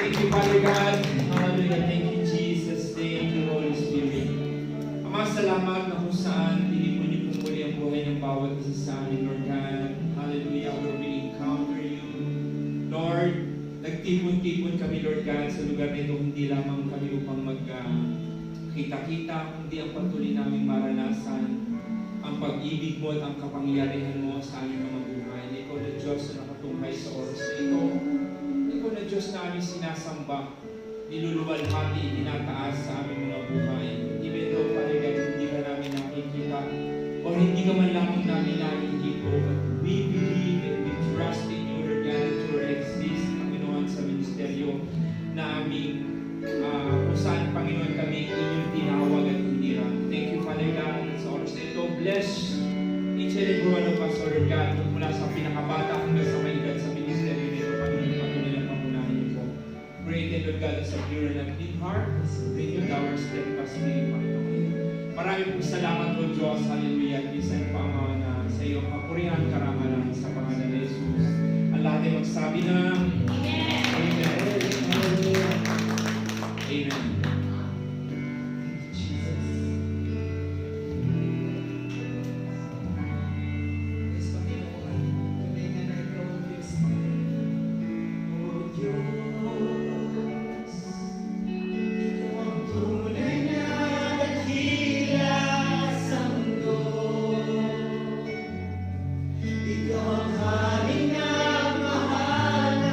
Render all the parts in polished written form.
Thank you, Father God. Hallelujah. Thank you, Jesus. Thank you, Holy Spirit. Ama, salamat na kung saan tinipon niyo po muli ang buhay ng bawat isa sa amin, Lord God. Hallelujah. Where we encounter you. Lord, nagtipon-tipon kami, Lord God, sa lugar nito. Hindi lamang kami upang magkita-kita, kundi ang patuloy namin maranasan ang pag-ibig mo at ang kapangyarihan mo sa aming mga buhay. Ikaw na Diyos na nakatunghay sa oras na ito. Ikaw na Diyos na aming sinasamba, niluluwalhati, tinataas sa aming mga buhay. Even though, Father God, hindi ka namin nakikita o hindi ka man lamang namin nakikita, but we believe and we trust in you, Lord God, that you exist, Panginoon, sa ministeryo na aming kung saan, Panginoon, kami inyong tinawag at hinirang. Thank you, Father God, sa oras na ito. Bless each and every one of us, Lord God, mula sa pinakabata hanggang sa may edad sa ministeryo nito, Panginoon, patuloy na pangunahin niyo po. Created, Lord God, as a pure and clean heart, created our steadfast spirit, Panginoon. Maraming pong salamat, Lord Diyos, hallelujah, at bisan pa na sa iyong kapurihan, karangalan sa pangalan ni Jesus. Ang lahat ay magsabi ng Amen. Amen. Amen. Ikaw ang haring na mahal.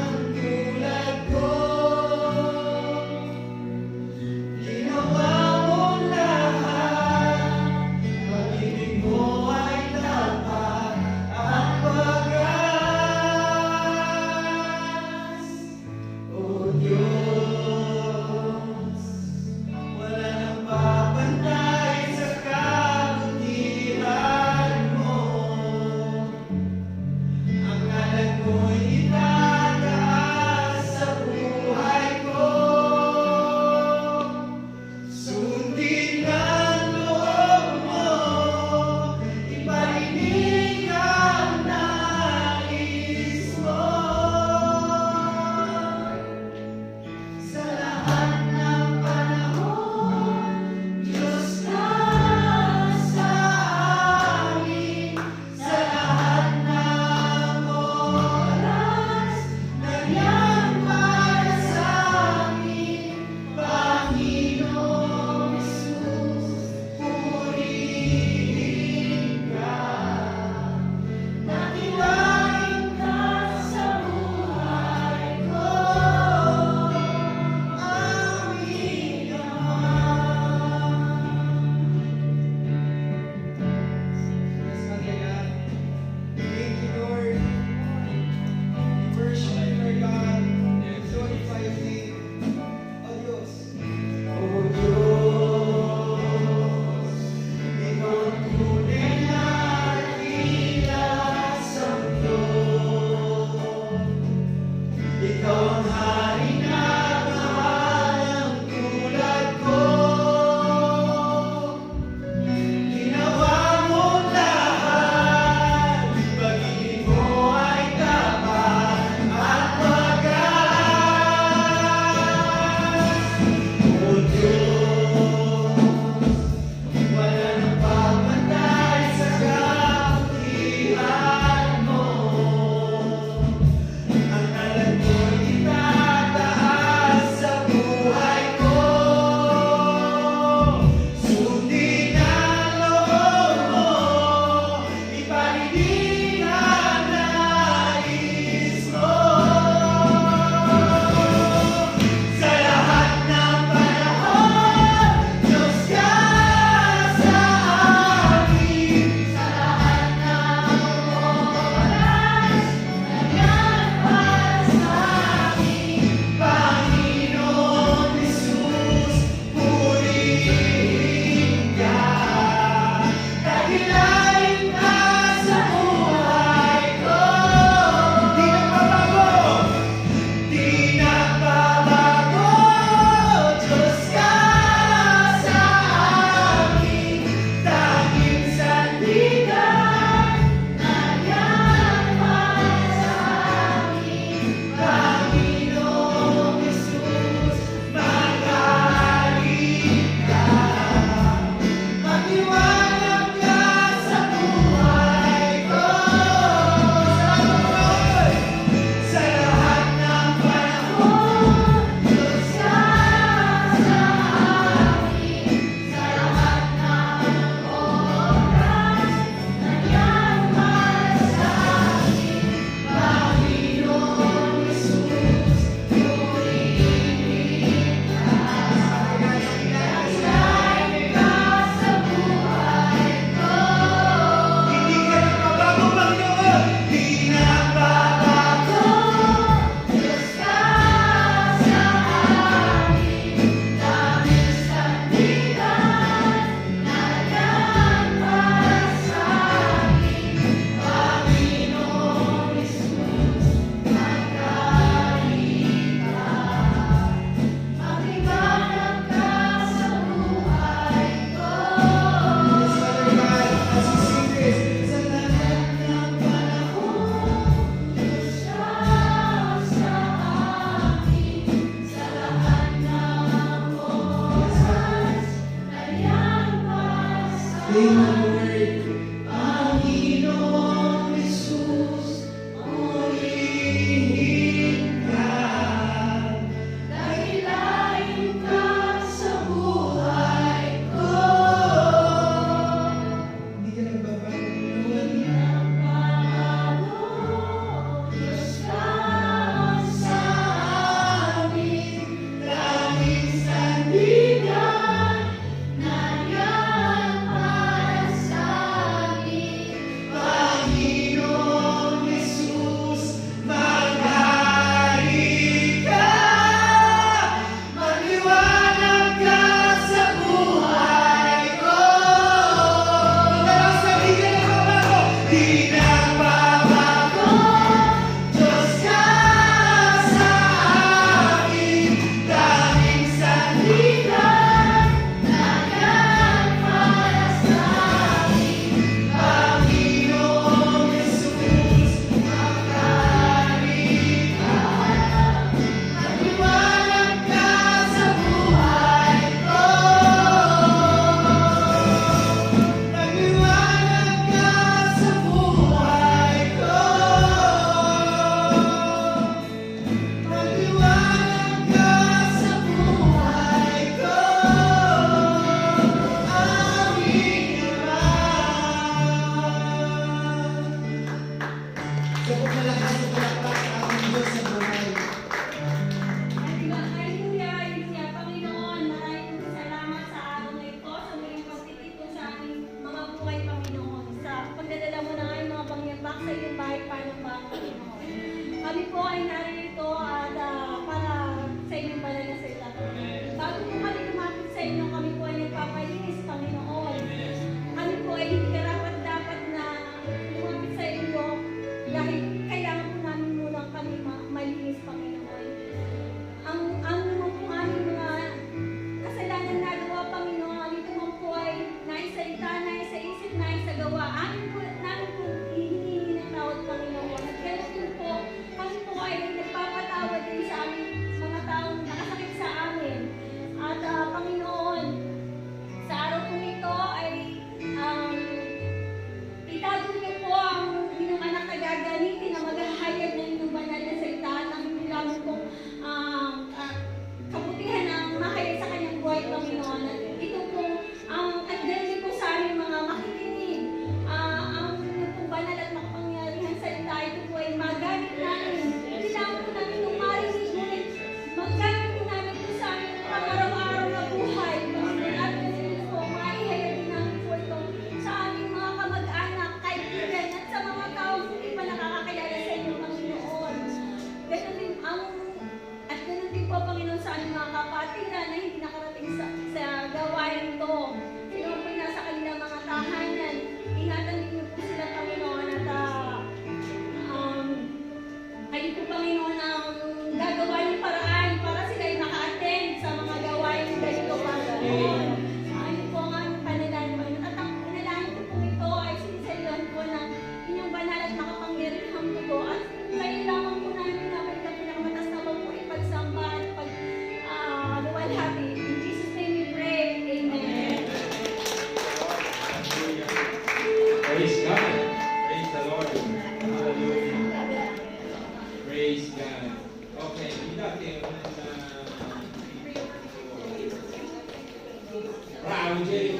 Okay.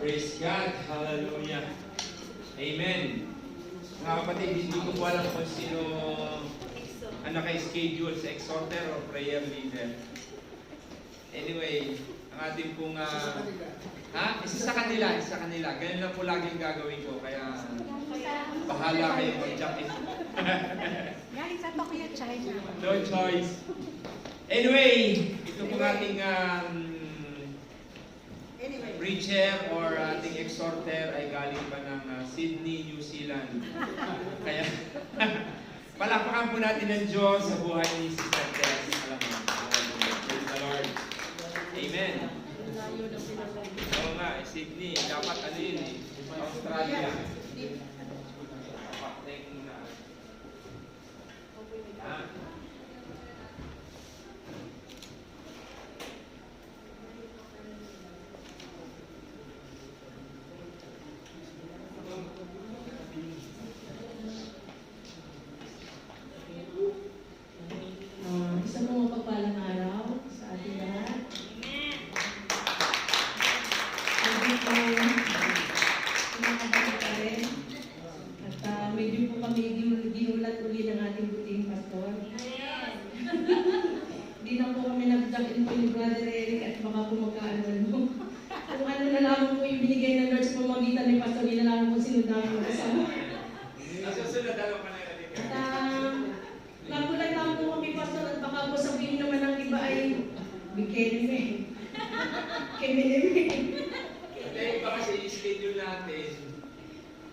Praise God. Hallelujah. Amen. Mga kapatid, hindi ko po alam kung sino ang naka-schedule sa exhorter or prayer leader. Anyway, ang ating pong... isa sa kanila. Ganyan lang po laging gagawin ko. Kaya bahala kayo mag-jump in. Galing sa Tokyo, China. No choice. Anyway, ito pong ating preacher or ating exhorter ay galing pa ng Sydney, New Zealand. Kaya, palakpakan po natin ng Diyos sa buhay ni Sister Tess. Alam mo, praise the Lord. Amen. Oo nga, Sydney, dapat ano yun eh, Australia. Isang mga pagpalang araw sa ating lahat. Hindi po kumakabalit pa rin. At medyo po kami ginulat uli ng ating buting pastor. Hindi na po kami nag-duck-in po ni Brother Eric at baka po magkaano. Kung ano na lang po yung binigay ng Lord sa pamagitan ni Pastor, hindi na lang po sinundahan mo kasama. Nasusunod dalawa pa na yun. Nagulat lang po kami, Pastor, at baka po sabihin naman ng iba ay Bikenime. Kemenime. Hindi, iba kasi i-schedule natin.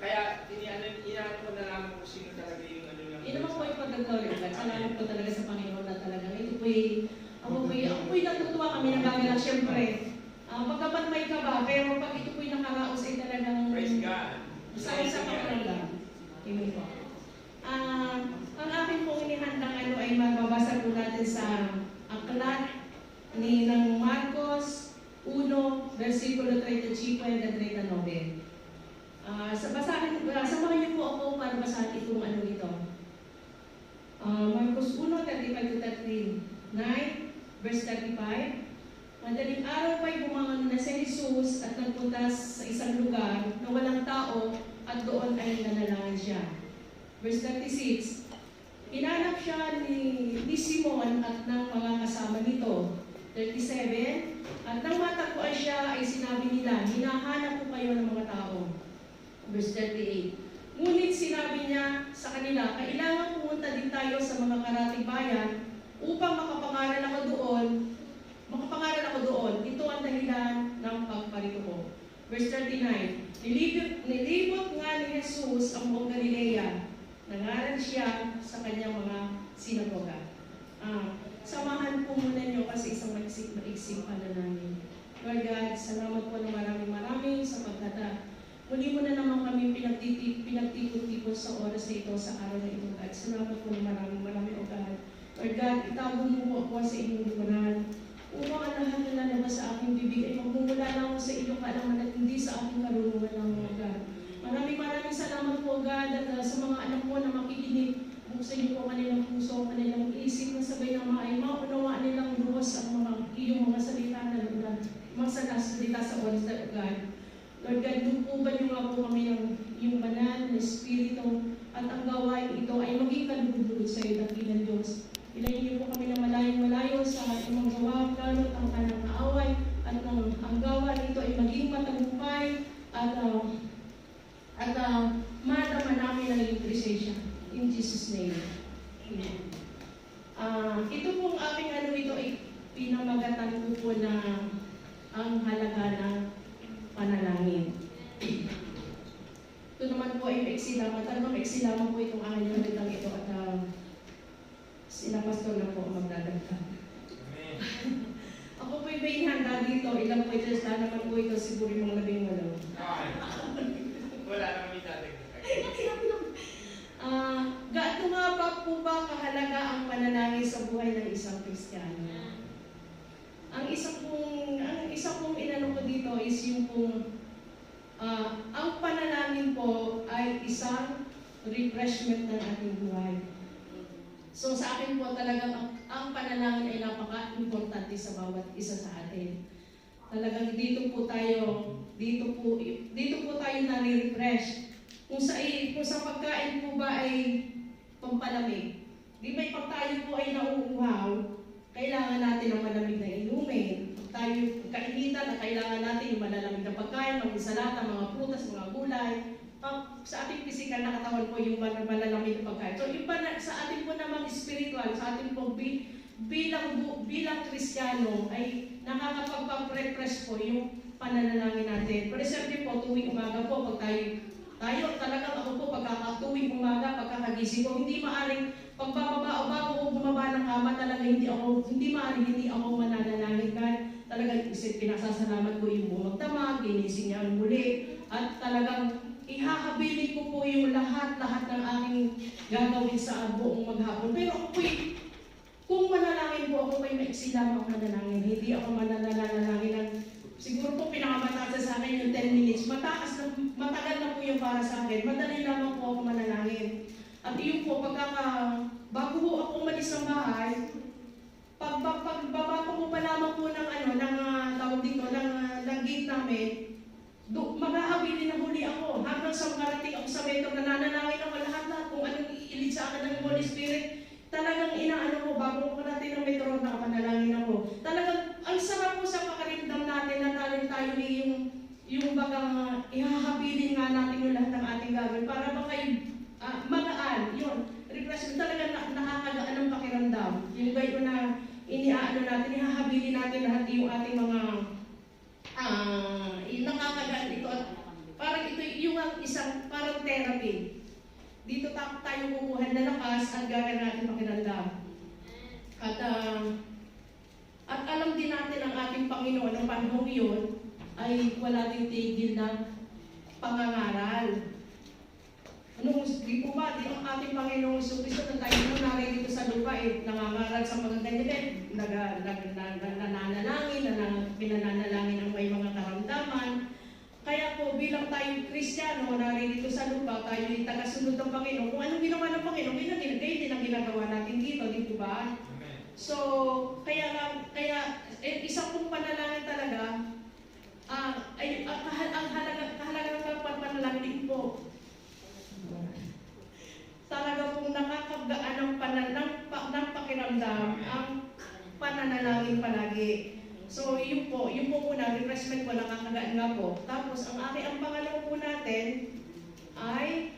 Kaya, inaano ko na lang kung sino talaga yung ano lang. Yun naman po yung pagkagawin. Salamat po talaga sa Panginoon na talaga. Ito ako po'y natutuwa kami na bagay siyempre. Pagkapat may kaba, pero pag ito po'y nakaraos ay talagang... Praise God. Sa pagkagawin. Amen po. Ang akin pong inihandang ay mababasa po natin sa aklat ng Marcos 1, versikulo 35 hanggang 39. Samahan niyo po ako para basahin itong ano ito. Marcos 1, 35 to 39, verse 35. Madaling araw pa'y bumangon na si Jesus at nagpunta sa isang lugar na walang tao at doon ay nanalangin siya. Verse 36, hinanap siya ni Simon at ng mga kasama nito. 37, at nang matagpuan siya ay sinabi nila, hinahanap ko kayo ng mga tao. Verse 38, ngunit sinabi niya sa kanila, kailangan pumunta din tayo sa mga karatig bayan upang makapangaral ako doon. Ito ang dahilan ng pagparito ko. Verse 39, nilibot nga ni Jesus ang buong Galilea. Nangaral siya sa kanyang mga sinagoga. Samahan po muna niyo kasi isang maiksing panalangin. Lord God, salamat po ng maraming sapagkat muli mo na naman kami pinagtipon-tipon sa oras na ito, sa araw na ito, God. Salamat po ng maraming o God. Lord God, itago mo po ako sa inyong lipunan. Upang ang lahat na lalabas sa aking bibig ay magmumula lang sa iyong kaalaman at hindi sa aking karunungan lang, God. Maraming salamat po, God, at sa mga anak mo na makikinig. Buksan niyo po kanilang puso, kanilang isip na sabay ng mga ay maunawaan nilang buhos ang iyong mga salita na magsalita sa oras na, God. Lord God, lupuban niyo nga po kami ng iyong banal na Espiritu at ang gawain ito ay maging kalugod sa iyo, dakilang Diyos. Ilayin niyo po kami na malayo sa ating mga gawa, lalo't ang kanang kaaway at ang gawa nito ay maging matagumpay at madama namin ang iyong presensya. In Jesus' name. Amen. Ito pong aking ito ay pinamagatan ko po na ang halaga ng panalangin. Ito naman po ay maiksi lamang. Talagang maiksi lamang po itong aking halitang ito at sila pastor na po magdadagdag. Ako po ay handa dito. Ilang po ito. Sana naman po ito siguro yung mga 18. Wala naman itadagdag. Gaano nga ba po ba kahalaga ang panalangin sa buhay ng isang Kristiyano? Ang isa pong inano ko dito is yung pong ang panalangin po ay isang refreshment ng ating buhay. So sa akin po talagang ang panalangin ay napaka-importante sa bawat isa sa atin. Talagang dito po tayo nare-refresh. Kung sa pagkain po ba ay pampalamig. Di ba pag tayo po ay nauuhaw, kailangan natin ng malamig na inumin. Pag tayo kainitan na kailangan natin yung malalamig na pagkain, mag-insalata, mga prutas, mga gulay. Sa ating pisikal na katawan po yung malalamig na pagkain. So iba na, sa ating po naman spiritual, sa ating po bilang Kristiyano ay nakakapagpa-refresh po yung pananalangin natin. For example po, tuwing umaga po, pag tayo talagang ako po, pagkakatuwing umaga, pagkakagising ko, hindi maaring pagbababa o bago ko bumaba ng kama, talaga hindi ako mananalangin ka. Talagang pinasasalamat ko yung bumagdamag, ginising niya muli, at talagang ihahabilin ko po yung lahat ng aking gagawin sa buong maghapon. Pero ako kung manalangin po ako, maiksi lamang manalangin. Hindi ako mananalangin ng, siguro po pinakamataas sa akin yung 10 minutes. Matagal na po yung para sa akin. Madali lamang po ako manalangin. At yun po, bago po ako umalis ng bahay, pagbaba ko po pa lamang po ng gate namin, maghahabilin na huli ako. Hanggang sa makarating ako sa metro, nananalangin ako lahat kung anong iilit sa akin ng Holy Spirit. Talagang inaano ko, bago ko natin ng metro, nakapanalangin ako. Talagang, ang sarap po sa pakaramdam natin na tayo yung bagang ihahabilin nga natin yung lahat ng ating gagawin para baka magaan, yun. Refreshment talaga nakakagaan ng pakiramdam. Yung gayo na iniaano natin, ihahabilin natin lahat yung ating mga nakakagaan ito. At parang ito yung isang parang therapy. Dito tayo kukuha na lakas at gagawin natin pakiramdam. At alam din natin ang ating Panginoon ng panahong iyon ay wala din tigil na pangangaral. Di po ba, ang ating Panginoong Kristo na tayo mo narin dito sa lupa, nangangaral sa mga ganyan, nananalangin, pinananalangin ang may mga karamdaman. Kaya po, bilang tayong Kristiyano, narin dito sa lupa, tayo yung tagasunod ng Panginoon. Kung anong ginawa ng Panginoon, ganyan din ang ginagawa natin dito, di po ba? So, kaya isang pong panalangin talaga, ang kahalaga ng panalangin po, talaga pong nakakagaan ng pakiramdam ang pananalangin palagi. So, yun po muna, refreshment ko, nakakagaan nga po. Tapos, ang pangalawa po natin ay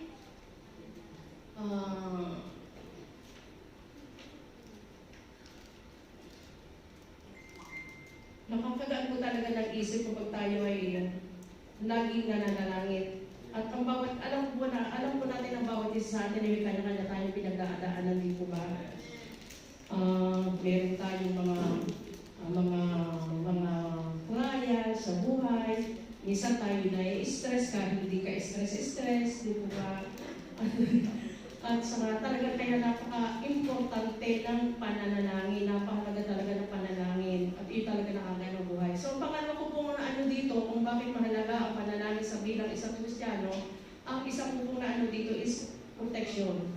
nakakagaan po talaga ng isip kapag tayo ay laging nananalangin. At alam po natin ang bawat isa sa atin ay may kanya-kanya tayong pinagdadaanan, di po ba? Meron tayong mga trials sa buhay. Minsan tayo na-stress kahit hindi ka stress, di po ba? At saka talaga kaya napaka-importante ng pananalangin, napakalaga talaga ng panalangin. At yun talaga nakagay ng buhay. So, pangalawa ko po na dito, kung bakit mahalaga ang panalangin sa bilang isang Kristiyano, ang isang po na dito is protection.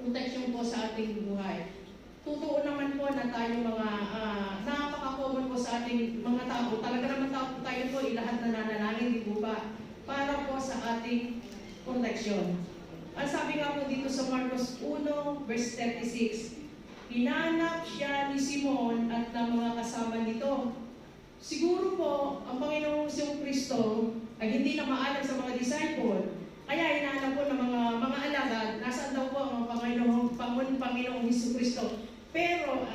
Protection po sa ating buhay. Totoo naman po na tayo napaka-common po sa ating mga tao. Talaga naman tayo po, lahat nananalangin, di po ba? Para po sa ating protection. Ang sabi nga po dito sa Marcos 1, verse 36, hinanap siya ni Simon at ng mga kasama nito. Siguro po, ang Panginoong Kristo ay hindi na maalam sa mga disciple. Kaya hinahanap po ng mga alagad, nasaan daw po ang Panginoong Kristo. Pero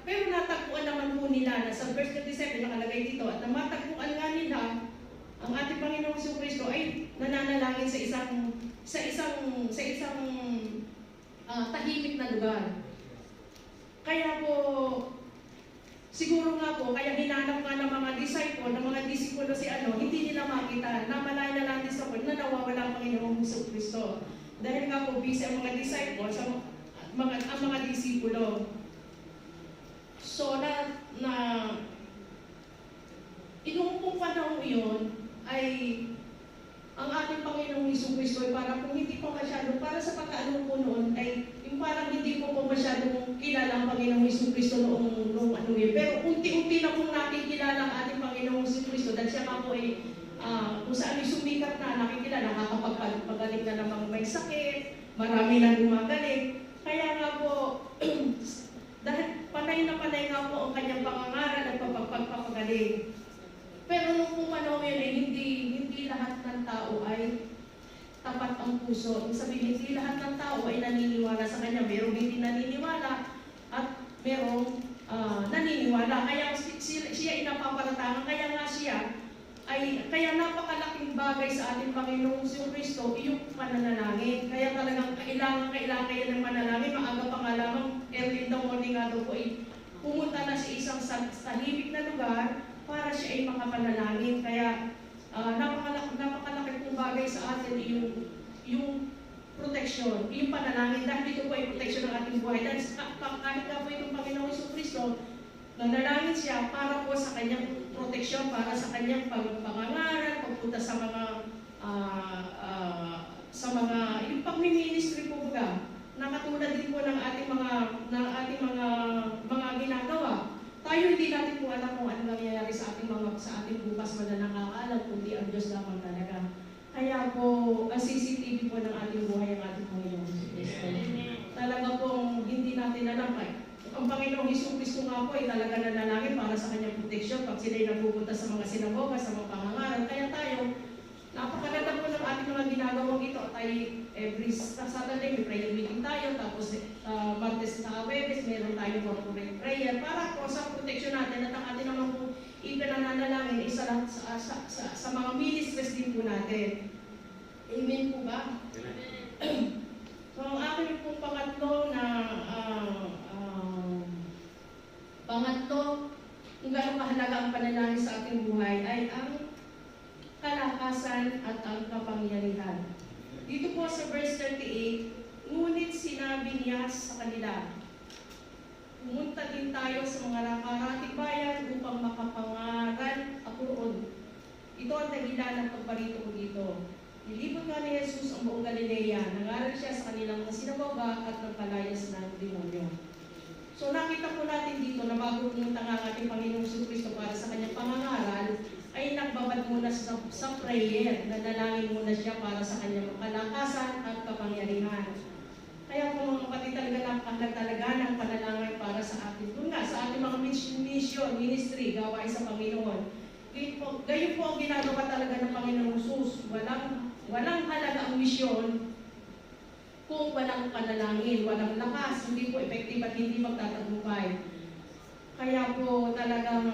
natagpuan naman po nila na sa verse 37 nakalagay dito, at namatagpuan nga nila ang ating Panginoong Kristo ay nananalangin sa isang tahimik na lugar. Kaya po, siguro nga po, kaya hinanap nga ng mga disipulo hindi nila makita, namalaya na lang din sa na nawawala ang Panginoong Kristo. Dahil nga po, busy ang mga disciples, ang mga disipulo. So, noong pong panahon yun, ay ang ating Panginoong Kristo ay para kung hindi po masyado, para sa pagkaano po noon, ay yung parang hindi po masyadong kilala ang Panginoong Jesucristo noong ano yun. Pero unti-unti na pong natin kilala ang ating Panginoong Jesucristo dahil siya nga po ay kung saan ay sumikat na, nakikilala, nakakapagpagaling na namang may sakit, marami na gumagaling. Kaya nga po, dahil panay na panay nga po ang kanyang pangangaral at pagpapagaling. Pero nung pumanong yun, hindi lahat ng tao ay tapat ang puso. Ibig sabihin, hindi lahat ng tao ay naniniwala sa kanya. Merong hindi naniniwala at merong naniniwala. Kaya siya ay napapalatangan. Kaya nga kaya napakalaking bagay sa ating Panginoong Jesucristo yung pananalangin. Kaya talagang kailangan kayo ng manalangin. Maaga pa nga lamang, early in the morning nga daw po ay pumunta na sa isang tahimik na lugar para siya ay makapanalangin. Kaya napakalaki pong bagay sa atin yung protection, yung panalangin. Dahil ito po ay protection ng ating buhay. Dahil kahit nga po itong Panginoong Jesucristo, nanalangin siya para po sa kanyang proteksyon, para sa kanyang pangangaral, pagpunta sa mga yung pagmi-ministry po baga, nakatulad din po ng ating mga ginagawa. Tayo hindi natin po alam kung ano nangyayari sa ating bukas na nakakaalam, kundi ang Diyos lamang talaga. Kaya po, ang CCTV po ng ating buhay ang ating Panginoong Jesucristo. Talaga pong hindi natin alam ang Panginoong Jesucristo nga po ay talaga nanalangin para sa kanyang proteksyon pag sila'y napupunta sa mga sinagoga, sa mga pangangaral. Kaya tayo, napakaganda po ng ating mga ginagawang ito. Tayo, every Saturday, may prayer meeting tayo. Tapos, Martes sa Webes, meron tayong corporate prayer para po sa proteksyon natin at ang ating naman po ipinananalangin isa lang sa mga ministries din po natin. Amen po ba? So, ang aking pong pangatlo kung gano'ng kahalaga ang panalangin sa ating buhay ay ang kalakasan at ang kapangyarihan. Dito po sa verse 38, ngunit sinabi niya sa kanila, pumunta din tayo sa mga nakarating bayan upang makapangaral ako roon. Ito ang dahilan ng pagparito ko dito. Nilibot nga ni Jesus ang buong Galilea, nangaral siya sa kanilang mga sinagoga at nagpalayas ng demonyo. So nakita po natin dito na bago pumunta nga ang ating Panginoong Jesucristo para sa kanyang pangangaral, ay nagbabad muna sa prayer, nanalangin muna siya para sa kanyang kalakasan at kapangyarihan. Kaya po mga kapatid, talaga napakahalaga talaga ng panalangin para sa atin. Kung nga, sa ating mga mission, ministry, gawain sa Panginoon. Gayon po ang ginagawa talaga ng Panginoong Jesus. Walang halaga ang misyon kung walang panalangin, walang lakas, hindi po effective at hindi magtatagumpay. Kaya po talagang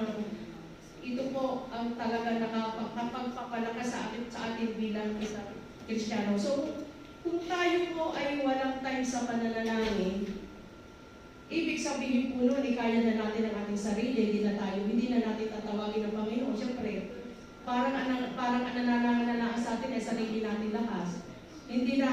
ito po ang talaga nakapagpapalakas sa atin bilang isang Kristiyano. So, kung tayo po ay walang time sa pananalangin, ibig sabihin po nun, kaya na natin ang ating sarili, hindi na natin tatawagin ng Panginoon. Siyempre, parang nananalangin sa atin ay sarili natin lakas. Hindi na,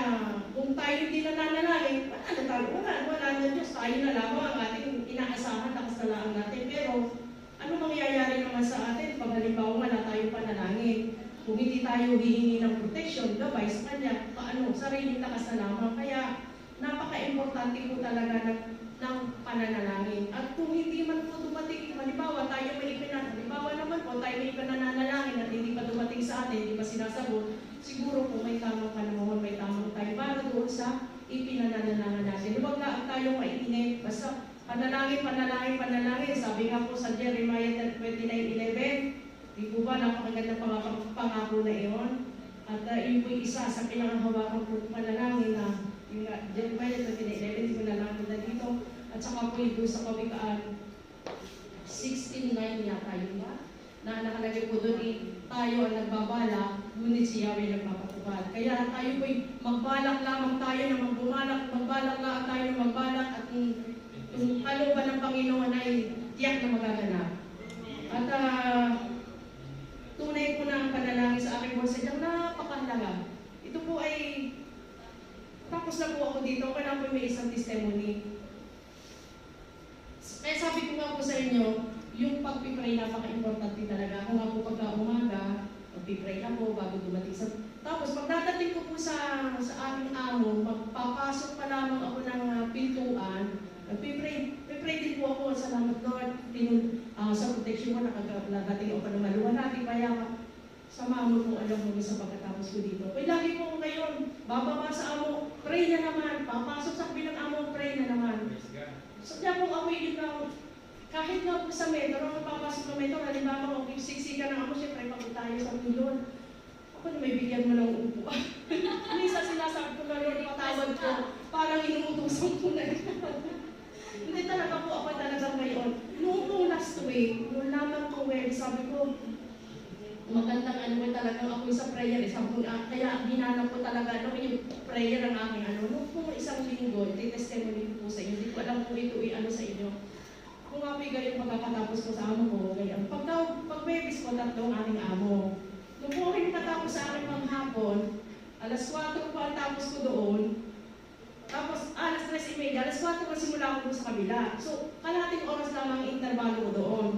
kung tayo hindi nananalangin, wala na Diyos, tayo na lamang ang ating inaasahan, lakas na lang natin. Pero, ano mangyayari naman sa atin pag halimbawa wala tayong panalangin? Kung hindi tayo hihingi ng protection, gabay sa Kanya, sariling lakas na lamang. Kaya, napaka-importante po talaga ng pananalangin. At kung hindi man po dumating, halimbawa naman po, tayo may ipananalangin at hindi pa dumating sa atin, hindi pa sinasagot, siguro po may tamang panahon, may tamang time para doon sa ipinananalangin natin. Huwag lang tayo mainit, basta panalangin. Sabi nga po sa Jeremiah 29:11, di po ba napakaganda pangako na iyon? At yun po isa sa pinanghawakan po panalangin na yung Jeremiah 29:11, di ko na lang na dito. At saka po yung sa Kawikaan 16:9 yata yun ba? Na nakalagay po doon tayo ang nagbabalak, ngunit si Yahweh nagpapatupad. Kaya tayo po magbalak lamang tayo na magbalak lamang tayo na magbalak at yung kalooban ng Panginoon ay tiyak na magaganap. At tunay po na ang panalangin sa aking buhay sadyang napakahalaga. Ito po ay tapos na po ako dito, kaya po may isang testimony. Kaya sabi ko nga po sa inyo, yung pag-pray napaka-importante talaga. Ako nga po pagka-umaga, mag-pray ako bago dumating sa... Tapos pagdadating ko po sa aming amo, magpapasok pa lamang ako ng pintuan, Nagpipray din po ako. Salamat Lord. Sa protection mo, nakagating ako ng maluwalhati. Kaya sama mo kung alam mo sa pagkatapos ko dito. Kaya lagi po ngayon, bababa sa amo, pray na naman. Papasok sa bilang amo, pray na naman. So kaya po ako yun lang, kahit nga po sa metro, nung papasok ng metro, halimbawa kung siksikan ng amo, syempre pagod tayo sa milyon. Ako na may bigyan mo ng upo. Minsan sinasabi ko na Lord, patawad ko, parang inuutosan ko na. Hindi talaga po ako talaga ngayon. Noong last week, nung naman ko sabi ko, magandang ano talagang ako sa prayer. Kaya ginanap ko talaga yung prayer ang aking nung po isang linggo, testimony ko po sa inyo. Hindi ko alam kung ito ano sa inyo. Kung nga po yung pagkakatapos ko sa amo ko, ganyan. Pag-bebis ko, tatlong aking amo. Nung po rin katapos sa aking panghapon, alas 4 po ang tapos ko doon. Tapos, alas 3:30, alas 4 ko simula ako sa kabila. So, kalahating oras lamang ang intervalo ko doon.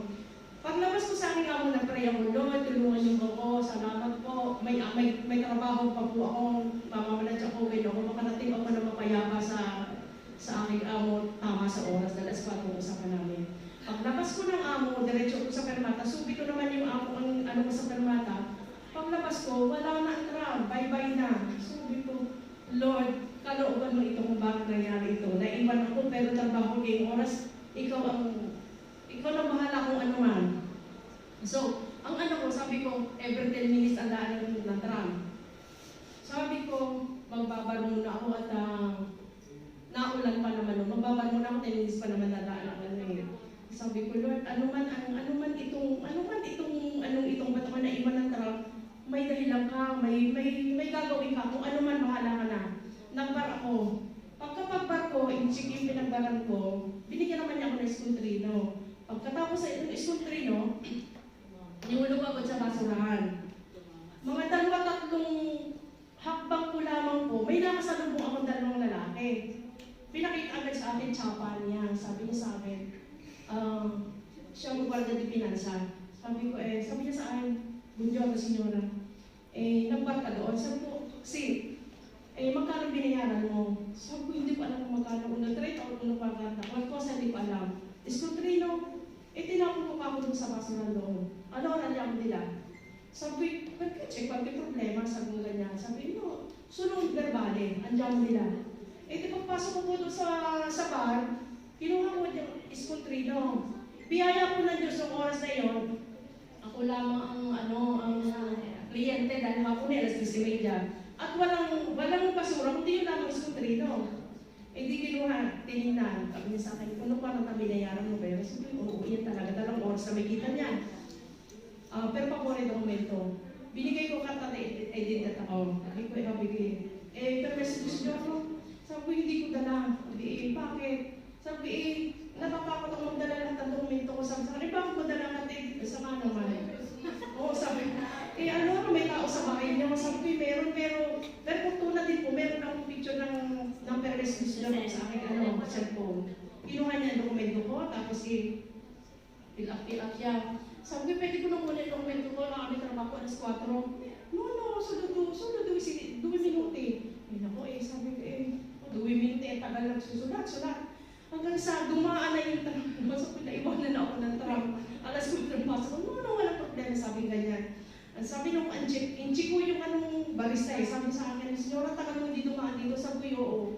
Paglabas ko sa aking amo ng pray ako, Lord, tulungan niyo ako, salamat po. May trabaho pa po akong mamamanad ako, kaya ako makarating ako na mapayapa sa aking amo, tama sa oras, alas 4 usapan namin. Paglabas ko ng amo, diretso ko sa permata, subito naman yung amo ang ano ko sa permata. Paglabas ko, wala na ang tram, bye-bye na. Sabi ko, Lord, kalooban mo ito kung bakit nangyari ito. Naiwan ako, pero trabaho ngayong oras, ikaw na bahala kung ano man. So, ang ano ko, sabi ko, every 10 minutes ang daan ng tram. Sabi ko, magbabaro muna ako at naulan pa naman. Magbabaro muna ako, 10 minutes pa naman na daan ako. Sabi ko, Lord, ano man itong ba't ako naiwan ng tram, may dahilan ka, may gagawin ka, kung ano man bahala ka na. Nagbar ako. Pagkapagbar ko, yung pinagbaran ko, binigyan naman niya ako ng iskuntrino. Pagkatapos sa itong iskuntrino, nihulog ako sa basurahan. Mga 2-3 hakbang ko lamang po, may nakasalubong akong 2 lalaki. Pinakita agad sa akin, tsapa niya. Sabi niya sa akin, siya ang guardia de pinansa. Sabi ko, sabi niya sa akin, Buongiorno, signora. Nagbar ka doon. Sabi ko, magkano binayaran mo? Sabi ko, hindi ko alam kung magkano. Unang trade o unang pagkanta. Qualcosa, hindi ko alam. Iskutrino, tinapon ko pa ako doon sa basurahan doon. Ano ang alam nila? Sabi, check pag may problema, sabi ko ganyan. Sabi, no, sunong verbale, andiyan nila. Pagpasok ko po doon sa bar, kinuha ko yung iskutrino. Biyaya ko na Diyos ang oras na yon. Ako lamang ang kliyente dahil hapon alas 3:30. At walang basura, kundi yung lamang iskutrino. Di kinuha, tinignan. Sabi niya sa akin, ano pa nang binayaran mo? Pero sabi, oo, yan talaga. 2 oras na may kita niyan. Pero pagkore dokumento. Binigay ko kata edit ako. Sabi ko, pero message niyo ako. Sabi ko, hindi ko dala. Sabi, bakit? Sabi, natatakot ako magdala ng dokumento ko. Sabi sa akin, bakit mo dala ka edit? Sama naman. Oo, sabi, may tao sa bahay niya. Sabi ko, meron, pero fortuna din po, meron akong picture ng number resolution niya sa akin, cellphone. Kinuha niya ang dokumento ko, tapos fill up siya. Sabi ko, pwede ko nang muna yung dokumento ko, nakami trabaho ko, alas 4. No, sunod 2 minuti. Naku, sabi ko, 2 minuti, tagal lang susulat. Hanggang sa dumaan na yung tram, masok ko na iwanan na ako ng tram. Alas 4 pasok ko, no, walang problema, sabi ganyan. Sabi nung inchi ko yung barista sabi sa akin, Senyora, tagal mo hindi dumaan dito. Sabi ko,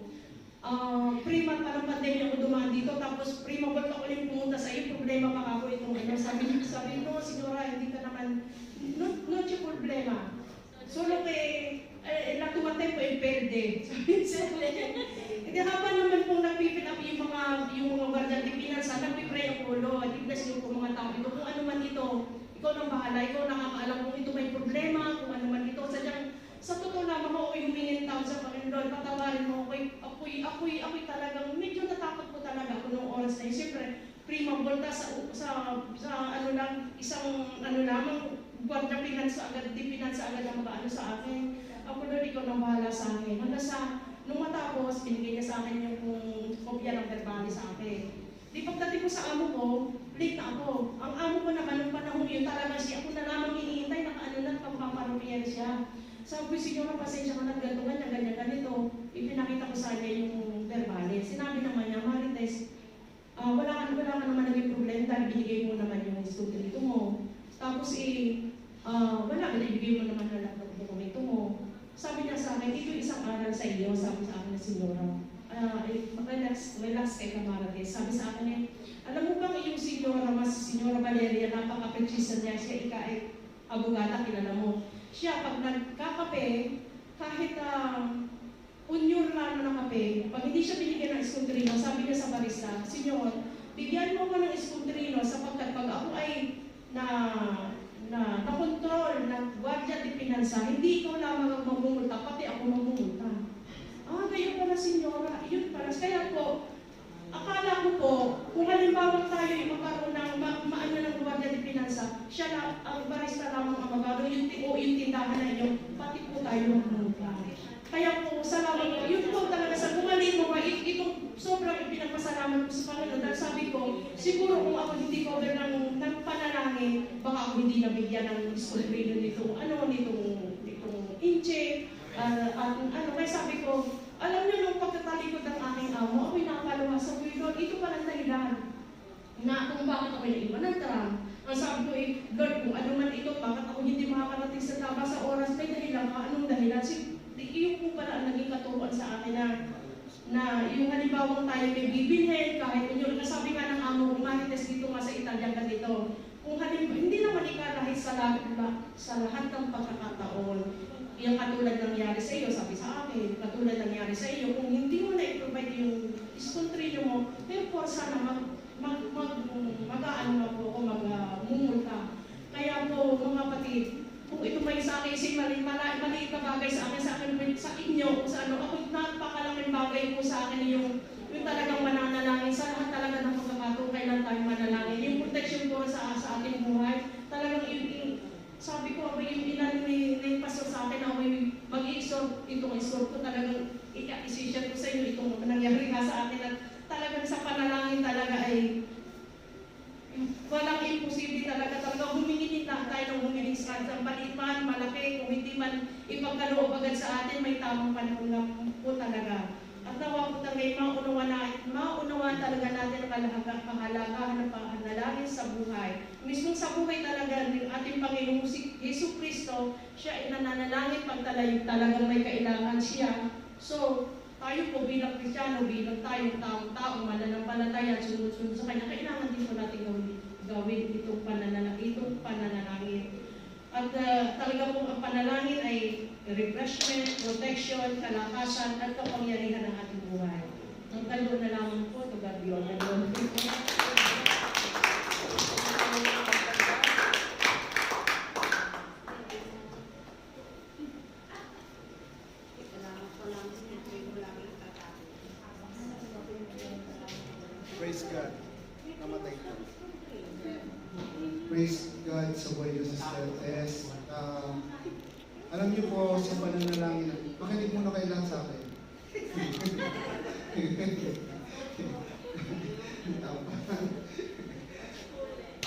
oo. Prima pa ng pandemya ako dumaan dito, tapos prima ba't ako ulit pumunta sa iyo, problema pa ako itong Sabi no, Senyora, hindi ka naman, no problema. Solo que la tuwa tempo ay perde. Sabi siya, hindi habang naman pong nagpipin up yung mga guardian de pinansa, nagpipray ako, Lord, i-bless niyo po mga tao ito, kung ano man ito. Ikaw nang bahala, ikaw nakakaalam kung ito may problema, kung ano man ito. Sa totoo lamang ako humingi ng tao sa Panginoon, patawarin mo ako'y talagang, medyo natakot po talaga ako noong oras na yun. Siyempre, prima volta sa isang lamang, guardia pinansa agad, di pinansa agad ang mag-ano sa akin. Ako doon, ikaw nang bahala sa akin. Hanggang nung matapos, binigay niya sa akin yung kopya ng verbali sa akin. Di pagdating ko sa amo ko, late na ako. Ang amo ko naman, nung panahon yun, talaga siya, ako na lamang hinihintay, nakapaparumiyan siya. Sabi ko, Senyora, pasensya ka na ganito. Ipinakita ko sa kanya yung verbale. Sinabi naman niya, Marites, wala ka naman naging problema dahil binigay mo naman yung dokumento mo. Tapos binibigay mo naman na lahat ng dokumento mo. Sabi niya sa akin, ito isang aral sa iyo, sabi sa akin na Senyora. Relax kay Camarates. Sabi sa akin alam mo bang yung Senyora Valeria, napaka-precisa niya, siya ay abogata, kilala mo. Siya, pag nagkakape, kahit unyor lang ng kape, pag hindi siya binigyan ng eskontrino, sabi niya sa barista, Senyor, bigyan mo ko ng eskontrino sapagkat pag ako ay na-control ng Guardia de Pinansa, hindi ikaw lamang ang mamumulta, pati ako mamumulta. Kayo pala, Senyora, yun pala. Kaya po, akala ko po, kung halimbawa tayo ay magkaroon ng maano ng Guardia de Pinansa, siya na, ang barista lamang ang magkaroon, yung tindahan na inyo, pati po tayo mamumulta. Kaya po, salamat po. Yun po talaga sa bumalin mo, itong sobrang pinagpasalamat ko sa Panginoon. Dahil sabi ko, siguro kung ako hindi cover ng panalangin, baka ako hindi nabigyan ng eskontrino nitong inche. Kaya sabi ko, alam niyo nung pagkatalikod ng aking amo, ako'y nakapalawa sa Lord, ito palang dahilan na kung bakit ako'y naiwan ng tram. Ang sabi ko Lord, kung ano man ito, bakit ako hindi makakarating sa tama sa oras, may dahilan ka, anong dahilan? Iyon po pala ang naging katuruan sa akin na yung halimbawang tayo may bibilhin, kahit kung yung nasabi nga ng amo, Marites dito nga sa Italia ka dito, kung halimbawa, hindi naman ikalahit sa lahat ng pagkakataon. Yung katulad nangyari sa iyo, sabi sa akin, katulad nangyari sa iyo, kung hindi mo na i-provide yung iskontrino mo, may forsa na mag-aano na po ako, mag-mumulta. Kaya po, mga kapatid, kung ito may sa akin, maliit na bagay sa inyo, kung sa ano, ako napakalaking bagay po sa akin yung talagang mananalangin, sa lahat talaga ng pagkakataon, kailan tayo manalangin. Yung protection po sa ating buhay, talagang sabi ko, ako yung ilan may pastor sa akin na ako mag-i-exhort, itong exhort ko talagang ika-decision ko sa inyo, itong nangyari nga sa akin at talagang sa panalangin talaga ay walang imposible talaga humingi tayo ng humiling sa atin. Maliit man, malaki, kung hindi man ipagkaloob agad sa atin, may tamang panahon na po talaga. At nawa po talaga maunawaan talaga natin ang kahalagahan ng pananalangin sa buhay. Mismo sa buhay talaga ng ating Panginoong Yesu Kristo, siya ay nananalangin pag talagang may kailangan siya. So, tayo po bilang Kristiyano, bilang tayong taong mananampalataya at sunod-sunod sa Kanya, kailangan din po natin gawin itong pananalangin. At talaga po ang panalangin ay refreshment, protection, kalakasan, at kapangyarihan ng ating buhay. Ang kalo na lamang po, to God be all the glory. Praise God. Namatay ko. Praise God sa buhay niyo, Sister Tess. Alam niyo po sa pananalangin, makinig muna kayo lahat sa akin.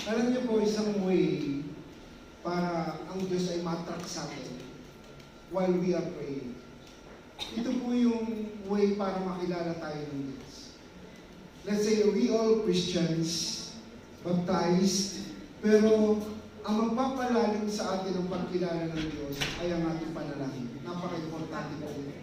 Alam niyo po isang way para ang Diyos ay matrack sa atin while we are praying. Ito po yung way para makilala tayo ng Diyos. Let's say we all Christians, baptized, pero ang magpapalalim sa atin ang pagkilala ng Diyos ay ang ating panalangin. Napaka-importante po ito.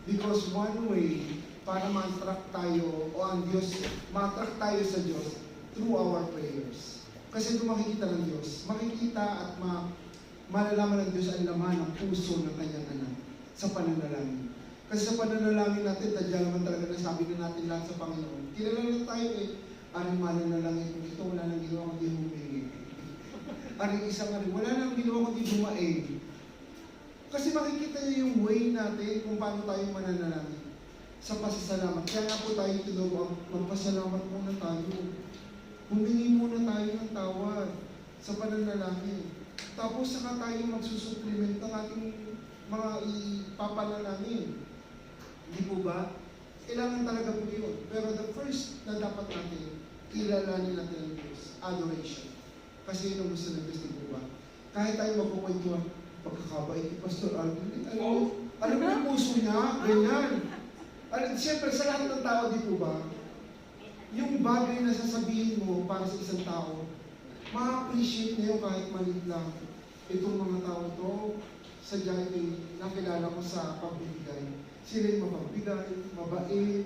Because one way para ma-attract tayo o ang Diyos, ma-attract tayo sa Diyos through our prayers. Kasi ito makikita ng Diyos. Makikita at malalaman ng Diyos ang laman ng puso ng kanyang anak sa pananalangin. Kasi sa pananalangin natin, tadya naman talaga nasabi na natin lahat sa Panginoon. Kilala na tayo aring mananalangin kung ito wala nang ginawa kundi humingi. Aring isang wala nang ginawa kundi dumain. Kasi makikita niyo yung way natin kung paano tayo mananalangin sa pasasalamat. Kaya nga po tayo tinuro, magpasalamat muna tayo. Humingi muna tayo ng tawad sa pananalangin. Tapos saka tayo magsusupplement ng ating mga ipapanalangin. Hindi po ba? Kailangan talaga po yun. Pero the first na dapat natin, kilalanin natin ang Diyos, adoration. Kasi yun ang gusto ng Diyos, di po ba? Kahit tayo magkukwentuhan, pagkakabait ni Pastor Alvin, alam mo yung puso niya, ganyan. Siyempre, sa lahat ng tao, di po ba? yung bagay na sasabihin mo para sa isang tao, ma-appreciate na yun kahit maliit lang. Itong mga tao to, sadyang nakilala ko sa pagbibigay. Sila yung mapagbigay, mabait,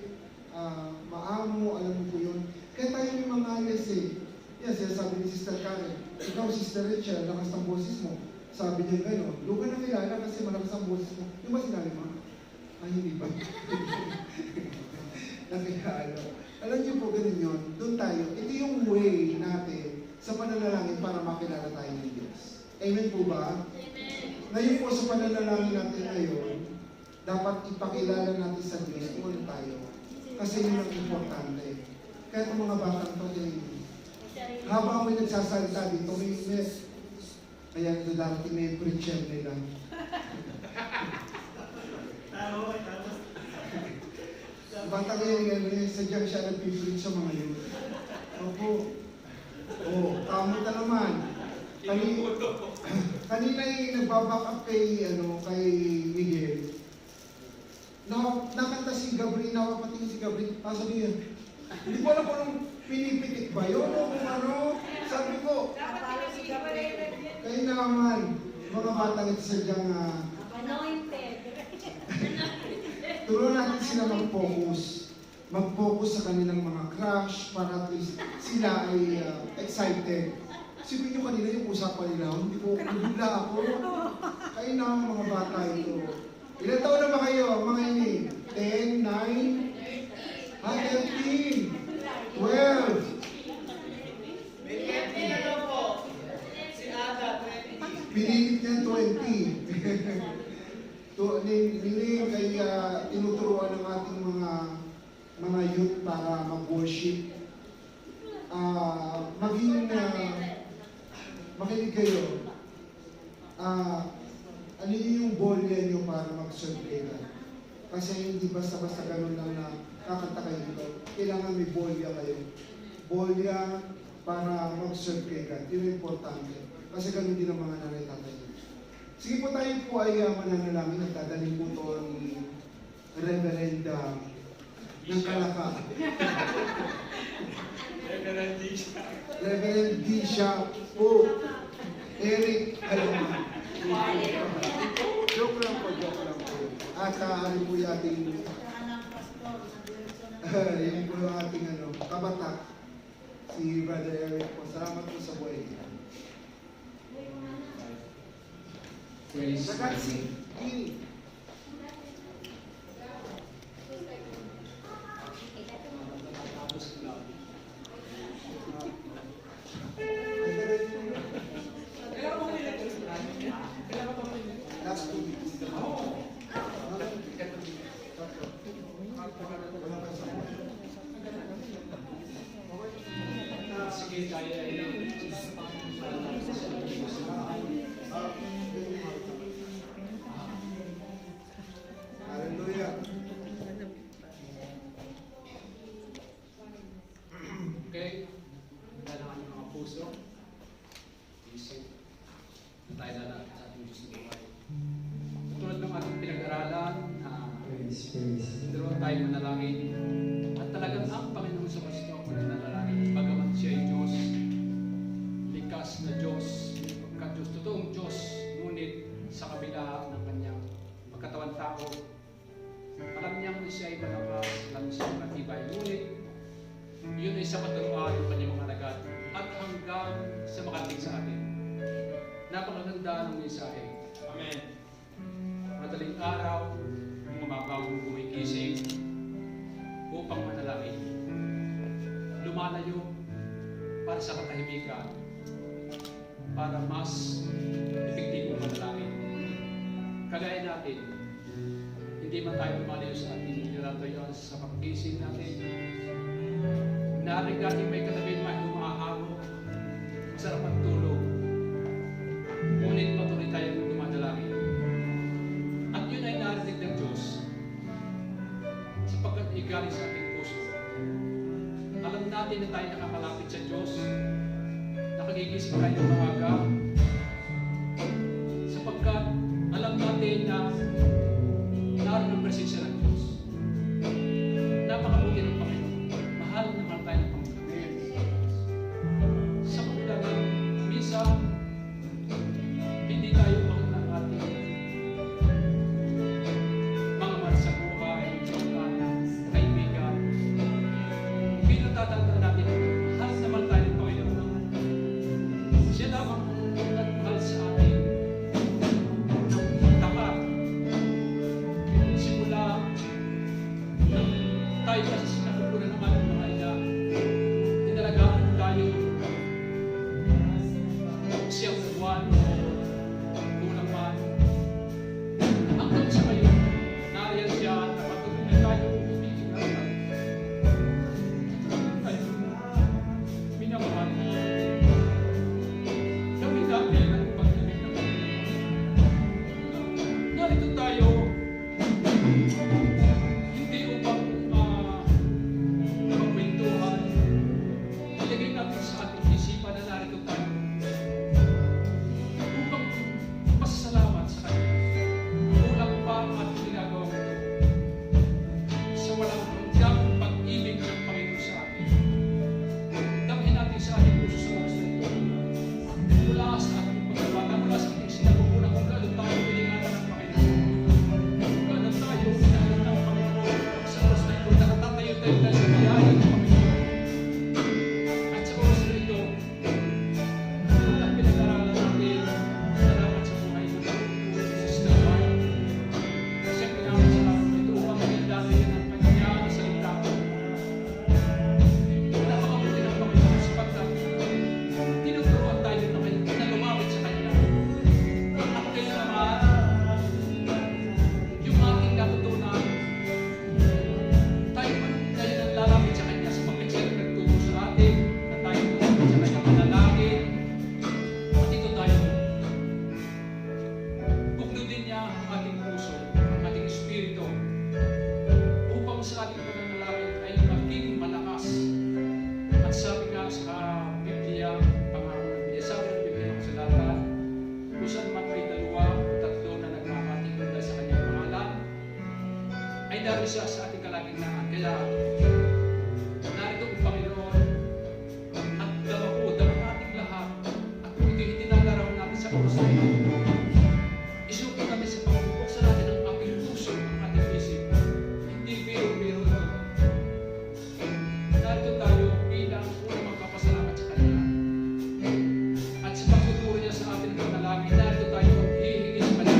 maamo, alam mo po yun. Kaya tayo may mga alis eh. Yan, sinasabi ni Sister Karen, ikaw, Sister Rachel, lakas ng boses mo. Sabi niya gano'n, doon ka nakilala kasi malakas ang boses mo. Yung ba sinabi mo? Ay, hindi ba? Nakilala. Alam niyo po, ganun yun. Doon tayo. Ito yung way natin sa pananalangin para makilala tayo ng Diyos. Amen po ba? Amen. Ngayon po sa pananalangin natin ngayon, dapat ipakilala natin sa Diyos kung ano tayo. Kasi yun ang importante. Kaya itong mga batang to, habang ako'y nagsasalita dito, kaya darating na yung preacher nila. Bata ngayon, sadyang siya nag-preach sa mga yun. Opo. Tama na naman. Kanina yung nagbaback up kay Miguel. Nakanta si Gabriel, nakapatingin si Gabriel. Sabi niya, hindi ko alam kung anong pinipitik ba yun o kung ano. Sabi ko, kayo naman, mga batang ito sadyang Anointed. turuan natin sila mag-focus. Mag-focus sa kanilang mga crush para at least sila ay excited. Sipin nyo kanina yung usapan nila, hindi ko bigla ako. Kayo na mga bata ito. Ilan taon na ba kayo, mga ini? 10, 9, 13, 12. Pinilit niya 20. Niling kaya tinuturuan ng ating mga youth para mag-worship. Makinig kayo. Ano yung bolya nyo para mag-serve kayo? Kasi hindi basta-basta ganun lang na kakanta kayo dito. Kailangan may bolya kayo. Bolya para mag-serve kayo. Yun yung importante. Kasi ganun din ang mga nanay-tatay. Sige po, tayo po ay mananalangin at dadalhin po ito ang Reverend ng Kalaka. Reverend Disha po. Eric Alaman. Joke lang po. At ano po yung ating yun po yung ating kabatak. Si Brother Eric po. Salamat po sa buhay. Praise Sagat God. si Gini. Last 2 weeks. Sige, tayo ay Hallelujah. Okay? Handa na kami mga puso. Isip. Tayo na natin sa ating Diyos na buhay. Tulad ng ating pinag-aralan, turuan tayo manalangin. At talagang ang Panginoon sa Kristo ang nanalangin. Bagamat siya ay Diyos, likas na Diyos, pagka-Diyos, totoong Diyos, ngunit sa kabila ng kanyang pagkatawan tao, alam niyang siya ay malakas, alam siya ay matibay. Ngunit, yun ay sa katuruan ng kanyang mga alagad at hanggang sa makarating sa atin. Napakaganda ng mensahe. Amen. Madaling araw, umabang gumigising upang manalangin. Lumalayo para sa katahimikan, para mas epektibong manalangin. Kagaya natin, hindi man tayo lumalayo sa ating nilatayuan sa paggising natin. Narinig natin may katabi naman humahalo, masarap ang tulog. Ngunit patuloy tayong dumadalangin. At yun ay narinig ng Diyos sapagkat igaling sa ating puso. Alam natin na tayo nakakalapit sa Diyos, nakagigising tayo ng maaga, sapagkat alam natin na naroon ang presensya ng Diyos. Napakabuti ng Panginoon. Mahal naman tayo ng tayo kasi sinakupunan naman ng mga ina. Tinalagaan po tayo. Siyang buwan, kulang man. Hanggang sa ngayon, nariyan siya na patuloy na tayo umibigay. Ay, minamahal. Dami-dami ang pag-ibig ng Panginoon. Narito tayo, hindi upang magkwentuhan. Ilagay natin sa ating isipan na narito tayo upang pasalamat sa Kanya. Kulang pa ang ating ginagawa ito sa walang hanggang pag-ibig ng Panginoon sa atin. Damhin natin sa ating puso sa oras na ito. Mula sa ating pagbabata, mula sa ating sinapupunan, kung lalo tayo piningatan ng Panginoon. Kung lalo tayo piningatan ng Panginoon sa oras na ito, nakatatayo tayo dahil sa biyaya ng Panginoon. At sa oras na ito, ang pinag-aralan natin, salamat sa buhay ng Sister Maya. Siya pinamit sa araw na ito upang maging dati ng kanyang salita. Napakabuti ng Panginoon sapagkat tinuturuan tayo na lumapit sa Kanya. At kayo naman, yung ating natutunan, tayo nang lalapit sa Kanya sapagkat siya nagturo sa atin na tayo lumapit sa Kanya manalangin. At ito tayo. Buklodin niya ang ating puso, ang ating espiritu, upang sa ating pananalangin ay maging malakas. At sabi nga sa Biblia, pangako ng Biblia, sabi ng Biblia ng Salatan, kung saan man may dalawa o tatlo na nagmamatingin sa kanyang pangalan, ay dahil siya sa ating kalagitnaan. Kaya, narito ang Panginoon, at dama po ang ating lahat, at kung ito'y itinalaraw natin sa oras na ito, isuko natin sa Panginoon, buksan natin ang ating puso, ang ating isip. Hindi biro-biro ito. Narito tayo bilang unang magpapasalamat sa Kanya. At sa pagtuturo niya sa atin ng panalangin, narito tayo hihingi sa Kanya.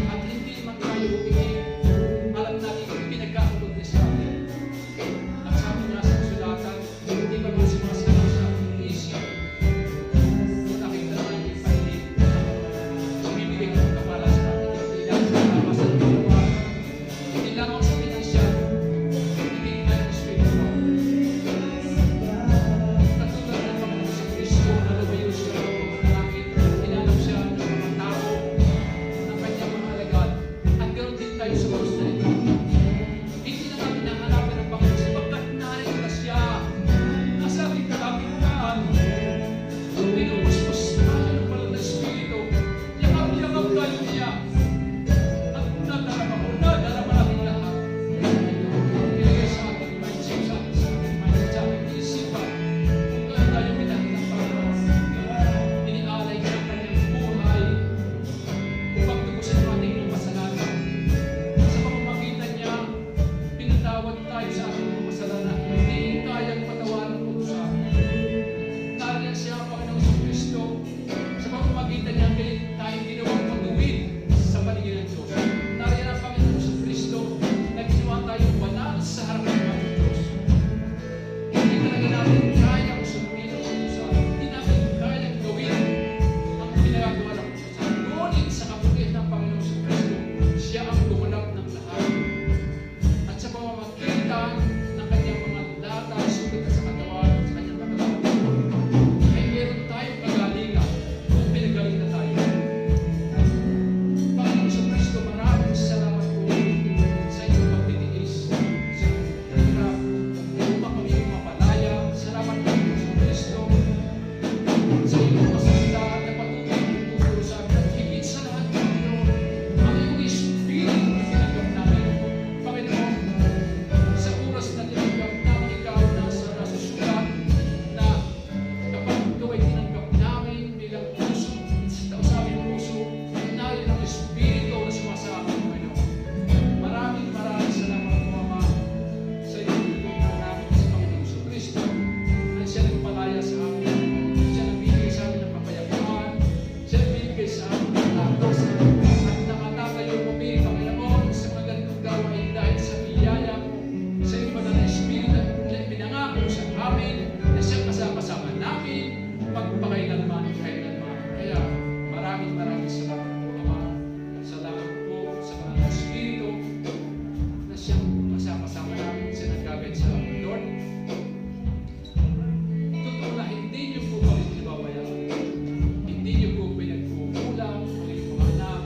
At hindi man tayo humingi, alam natin kung pinagkakulog niya sa atin. siyang kasama namin, siya nag-guide sa amin. Lord, totoo na hindi niyo po kami pinababayaan. Hindi niyo po pinagkukulang ang iyong mga anak.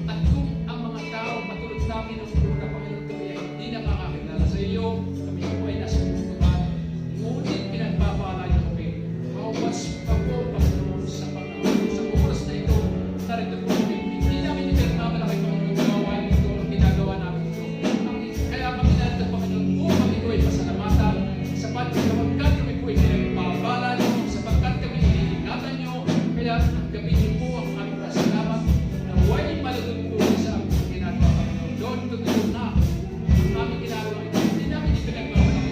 At kung ang mga tao patulad namin ng una, Panginoon, kami ay hindi nakakakilala sa iyo, kami po ay nasa mutuan. Ngunit pinagpapala niyo kami. Maupas pa po, Panginoon, sa oras na ito. Narito po kami. Hindi namin ipinagmamalaki, Panginoon, gawain ito, ang ginagawa namin ito. Kaya kami narito, Panginoon, po kami ko ay pasalamatan sapagkat kami po ay pinagpapala niyo, sapagkat kami iniingatan niyo. Kaya gabi niyo po ang aming pasalamat na huwag ipalatod po sa aming ginagawa, Panginoon. Lord, totoo na ang aming ginagawa ito. Hindi namin ipinagmamalaki.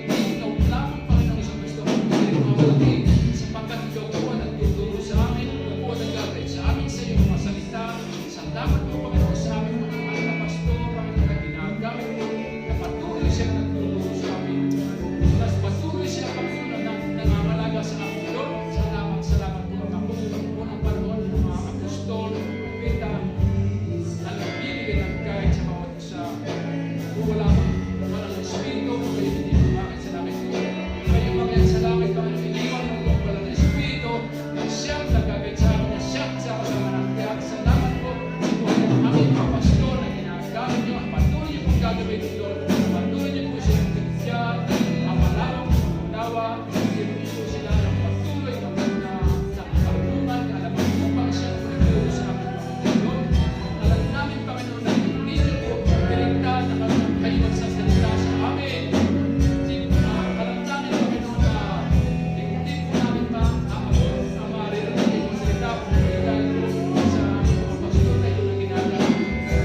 Hindi ikaw lamang, Panginoon, sa Kristo ang pinagmamalaki sapagkat ikaw po ang nagtuturo sa amin, ikaw po ang nag-guide sa amin sa iyong mga salita. Salamat po, Panginoon, sa amin mga mahal na pastor, Panginoon, na ginagamit po, na patuloy siya nagtuturo sa amin. At patuloy siya, Panginoon, na nangangalaga sa amin. Lord, salamat po ang unang panahon ng mga apostol, propeta, na nagbibigay ng guide sa bawat isa. Kung walang Espiritu, kung kayo hindi bakit sa langit ito. Kayo mga sa langit, Panginoon, iniwan mo kung walang Espiritu, na siyang nag-guide sa amin, na siyang sa kasama ng kaya. Salamat po ang aming mga pastor na ginagamit niyo, at patuloy niyo pong gagawin ito, Lord. Patuloy niyo po silang tigyan, ang malawak ng dawa, hindi po sila ng patuloy na karunungan, alaman upang siya po nagturo sa amin, Lord. Alam namin, Panginoon, na hindi niyo po pinigtan na kayo magsasalita sa amin. Alam namin, Panginoon, na hindi po namin maaabot ang maririnig ng salita kung hindi dahil po sa mga pastor na ito na ginagawa.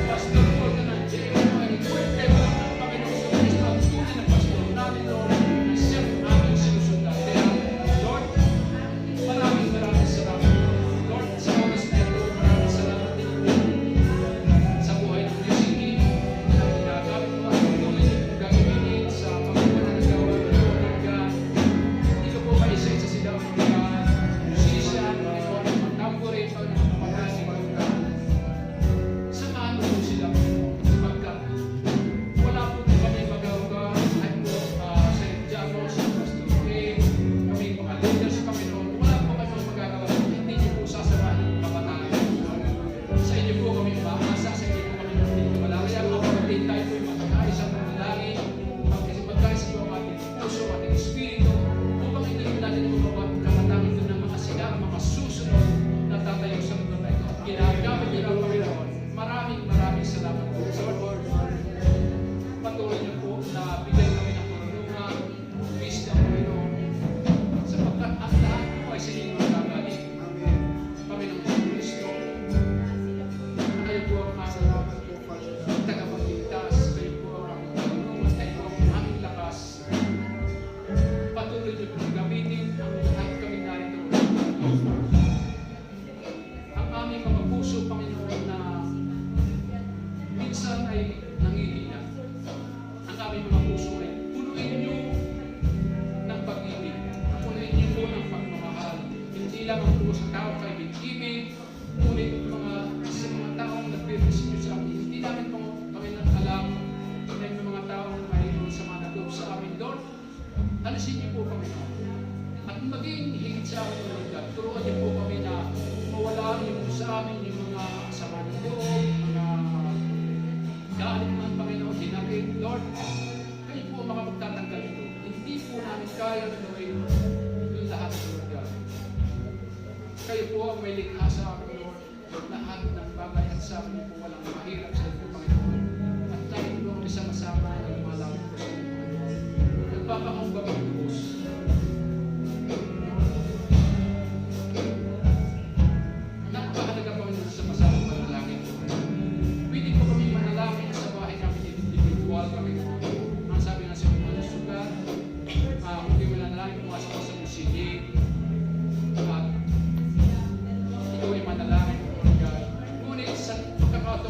Pastor po na nandiyan po ay nag-work kayo ng Panginoon sa Kristo ang tunay na pastor namin, Lord, na siya ang aming sinusundan. Kaya, Lord, maraming salamat. Lord, sa oras na ito, maraming salamat din po sa buhay ng UCD na ginagamit mo at patuloy niyo pong gagawin sa pagkuha na nagawa ng Lord. Hindi ko po maisa-isa sila ang mga musician, Panginoon, ang mga tambourine, Panginoon, ang mga simbahan. Samahan mo po sila, sapagkat wala po kami magagawa at po sa Diablo, sa Pastor Ray, kami mga leaders, Panginoon, wala po kami magagawa. Hindi niyo po sasamahan ng kabataan. Sa inyo po kami maasa, sa inyo po kami magtiwala. Kaya mga kapatid, tayo po yung magkaisa ng manalangin, magkaisa po ang ating puso, ating espiritu, upang hindi po natin magawa ang kabataan ito ng mga sila, ang mga susunod na tatayo sa mundo na ito. Ginagamit nila ang Panginoon. Maraming salamat po, Lord. Patuloy niyo po na bigyan kami ng karunungan, wisdom, Panginoon, sapagkat ang lahat po ay sa inyo magagaling. Amen. Panginoong Kristo, kayo po ang Salamat po, Father. tagapagligtas, kayo po ang karunungan, kayo po ang aming lakas. Patuloy niyo po gamitin ang lahat kami narito. Ang aming mga puso, Panginoon, na minsan ay nangihina. Ang aming mga puso ay punuin niyo ng pag-ibig. Punuin niyo po ng pagmamahal. Hindi lang ang puso sa tao kay ibig, ngunit sa mga taong nagre-receive sa amin. Hindi namin po kami nang alam na may mga taong mayroon sa mga nagawin sa amin, Lord. Alisin niyo po, Panginoon. At maging higit sa amin, Lord God, turuan niyo po kami na mawala niyo po sa amin yung mga sama ng loob, mga galit ng Panginoon, hinakit, Lord. Kayo po ang makapagtatanggal ito. Hindi po namin kaya na gawin yung lahat, Lord God. Kayo po ang may likha sa amin, Lord. Lahat ng bagay at sa amin po walang mahirap sa inyo, Panginoon. At tayo po ang isama-sama na lumalapit po sa inyo, Panginoon. Nagpapakambang ang Diyos. Napakahalaga po nyo sa masamang panalangin po. Pwede po kami manalangin sa bahay namin individual, Panginoon. Ang sabi nga sa mga sugat, kung di mo nanalangin, pumasok ko sa musili. At ikaw ay manalangin po, God. Ngunit sa pagkakataon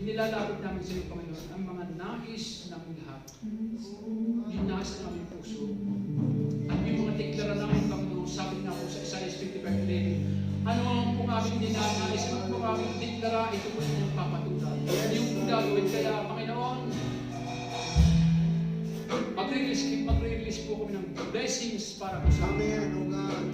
Nilalapit namin sa iyo, Panginoon, ang mga nais namin lahat. Yung nais ng aming puso. At yung mga deklara namin, Panginoon, sabi na po sa Isaiah 55:11, ano ang kung aming ninanais, ano kung aming deklara, ito po yung papatulan. Yung gagawin. Kaya, Panginoon, mag-release po kami ng blessings para po sa amin. Amen, O God.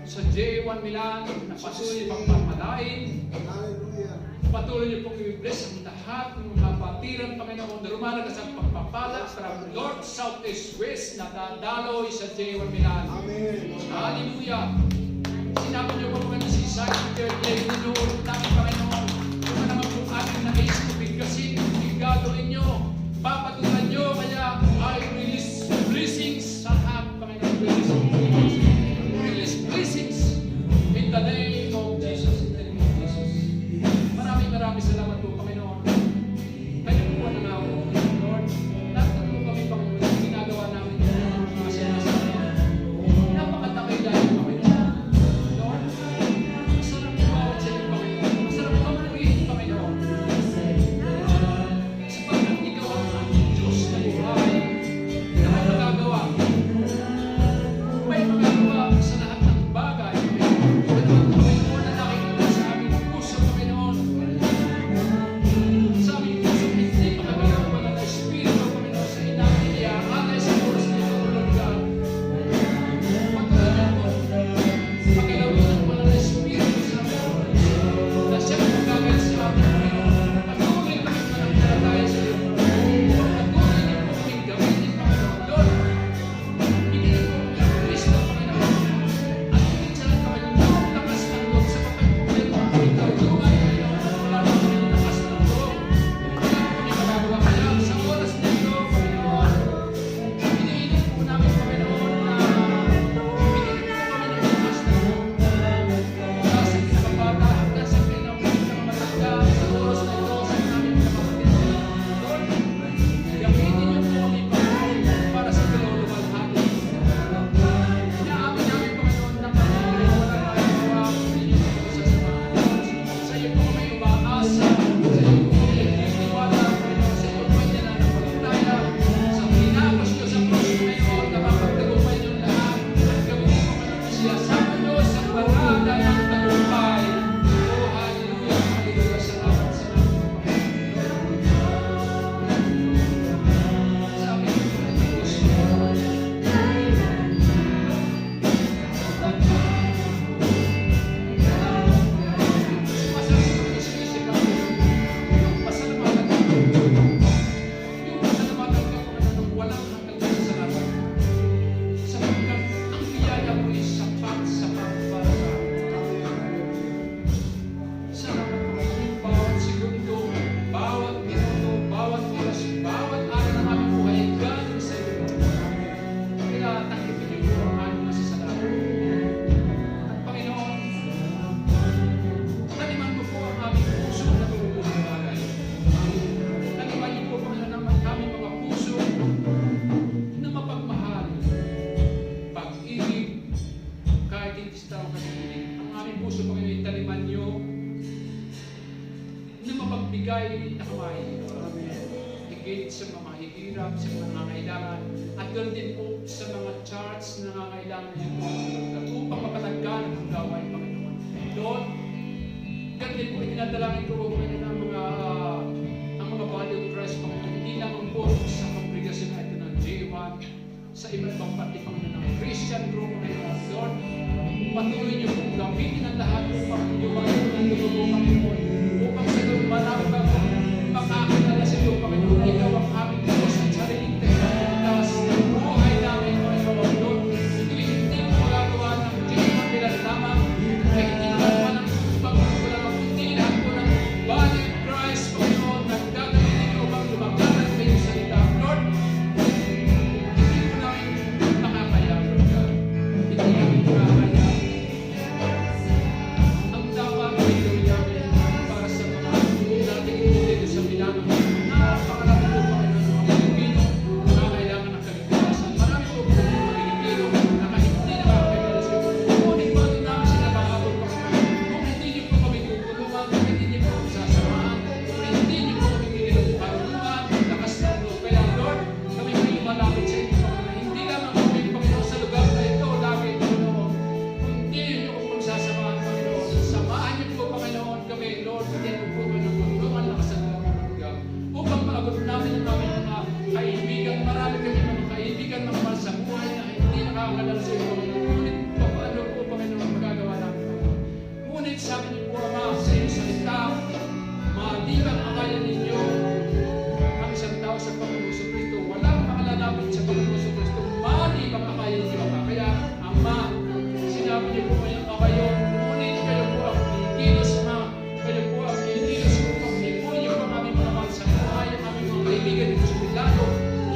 Sa J1 Milan, na patuloy pang papalain. Hallelujah. Patuloy niyo pong i-bless ang lahat ng mga batiran, Panginoon, na rumalagas ang pagpapala from North, South, East, West, na dadaloy sa J1 Milan. Amen. Hallelujah! Sinabi niyo po mga si Isaiah 38, ninuulog namin, Panginoon, kung ano naman po ating nais ko bigkasin, gagawin niyo, papatulan niyo, kaya I release blessings sa lahat, Panginoon, release blessings in the name of Jesus. Maraming salamat po, Panginoon. Kayo po ang nangawa, Lord. Lahat na po kami, Panginoon, ginagawa namin mga sinasabi. Napakatakay dahil, Panginoon. Lord, masarap bawat sa iyo, Panginoon. Masarap pagpurihin, Panginoon. Sapagkat ikaw ang Diyos na buhay na may magagawa. May magagawa sa lahat ng bagay. Panginoon, Panginoon, na nakikita sa aming puso, Panginoon. Sa aming puso, hindi makagalaw na Espiritu, Panginoon, sa inamin niya, alay sa oras na ito, Lord God. Pagkakalan mo, pagkalawin mo na Espiritu sa amin, na siya ang magagay sa amin, Panginoon. Patuloy kami managdalataya sa iyo. Patuloy niyo po kaming gamitin, Panginoon. Lord, ibigay po ang Kristo, Panginoon. At higit sa lahat, Panginoon, ang lakas ng loob sa pagpapalay mo ang aming karunungan, Panginoon. Wala na kaming lakas ng loob. Wala na kaming magagawa. Kaya sa oras na ito, Panginoon, iniinit po namin, Panginoon, na ibigay po kami ng lakas ng loob. Mula sa pinakabata hanggang sa pinakamatanda, sa oras na ito, sa aming kapatid. Lord, gamitin niyo po kami, Panginoon, para sa kaluluwalhati. Inaamin namin, Panginoon, na kami ay wala nagawa, hindi niyo po sasamahan. Sa iyo po kami umaasa, sa iyo po kami nagtitiwala, Panginoon, sa iyo po ay nananampalataya. Sa pinapos niyo sa cross, Panginoon, na mapagtagumpay niyo lahat. Gamitin po kami ng siyasapan niyo sa parada ng tagumpay. Oh, hallelujah, hallelujah, salamat, salamat, Panginoon. Sa aming puso, Panginoon, taniman mo po ang aming puso na mabubuhay bagay. Taniman niyo po, Panginoon, ang aming mga puso na mapagmahal, pag-ibig, kahit hindi sa tao kasimuling. Ang aming puso, Panginoon, taniman niyo na mapagbigay na kamay. Higit sa mga mahihirap, sa mga nangangailangan, at ganoon din po sa mga church na nangangailangan niyo po, upang mapatagkan ang gawain, Panginoon. Lord, ganun din po itinadalangin ko po, Panginoon, ang mga body of Christ, Panginoon, hindi lamang po sa kongregasyon na ito ng J1, sa iba't ibang parte Panginoon ng Christian group Panginoon. Lord, patuloy niyo pong gamitin ang lahat upang lumayo ng dugo Panginoon. Upang sa doon marami bang makakilala sa iyo Panginoon na ikaw ang aming Diyos at sariling tagapagligtas ng buhay namin Panginoon. Lord, ito'y hindi mo magagawa ng Diyos bilang lamang na hindi naman ang pagkukulang ang hindi lahat po ng body of Christ Panginoon na gagawin ikaw bang lumagalan sa iyong salita. Lord, hindi mo namin makakaya Lord God. Hindi namin makakaya ang dapat ay gawin namin para sa mga nating dito sa Milano. Napakarami po Panginoon ng mga Pilipino na kailangan ng kaligtasan. Marami po po mga Pilipino na kahit hindi nakakilala sa iyo. Ngunit bakit namin sila makakabot Panginoon? Kung hindi niyo po kami tutulungan, kung hindi niyo po kami sasamahan, kung hindi niyo po kami bigyan ng karunungan, lakas ng loob. Kaya Lord, kami kayo malapit sa inyo Panginoon. Hindi lamang kami Panginoon sa lugar na ito, lagi Panginoon. Kung hindi niyo po kami sasamahan Panginoon, samahan niyo po Panginoon kami, Lord, bigyan niyo po kami ng karunungan, lakas ng loob Panginoon. Upang maabot namin ang aming mga kaibigan, marami kami mga kaibigan ng mahal sa buhay na hindi nakakalala sa iyo Panginoon. Ngunit paano po Panginoon magagawa namin Panginoon? Ngunit sabi niyo po Ama sa iyong salita, maliban ang kaya ninyo ang isang tao sa Panginoon sa Kristo. Walang makalalapit sa Panginoon sa Kristo. Maliban ang kaya ninyo Ama. Kaya Ama, sinabi niyo po ngayon kayo, ngunit kayo po ang kinikilos Ama. Kayo po ang kinikilos upang hipuin niyo po ang aming mga mahal sa buhay, ang aming mga kaibigan dito sa Milano,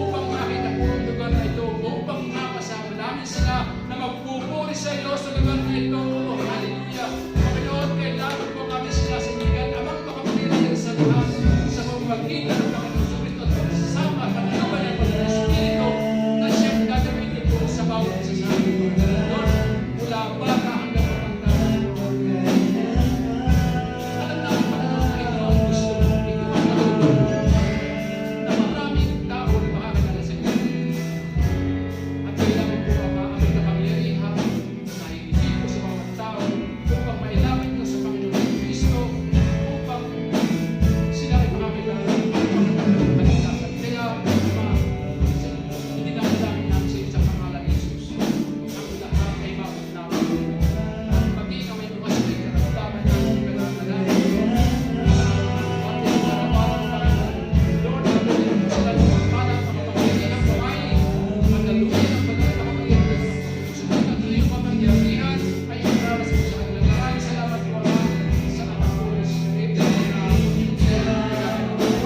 upang makita po ang lugar na ito, upang makasama namin sila na magpupuri sa iyo sa lugar na ito. Hallelujah. Panginoon, kailangan po kami sila sa ligan, amang makapagilan sa lahat, sa pagpagitan ng Panginoon sa Kristo at pagsasama at pagluban ng Panginoon Espiritu na siyang gagawin po sa bawat isa sa amin. Lord, mula bata hanggang matanda. Alam namin Panginoon na ito ang gusto mo, ito ang nalulunod na maraming tao na makakilala sa iyo. At kailangan po ang aming kapangyarihan na hindi po sa mga tao upang mailapit ko sa Panginoon Kristo upang sila ay makakilala ng Panginoon kaligtasan. Kaya hindi namin namin sa iyo sa pangalan ni Jesus. Ang lahat ay mabot namin. Pati kami mga sa iyo karamdaman namin pinagdadaanan. Lord, nagawin mo sila ng pagpalang mga kapangyarihan buhay. Magaluin ang pagkakapangyarihan. Sumunod ang iyong kapangyarihan ay ipararas mo sa kanila. Maraming salamat po Ama sa anak po ng Spirit na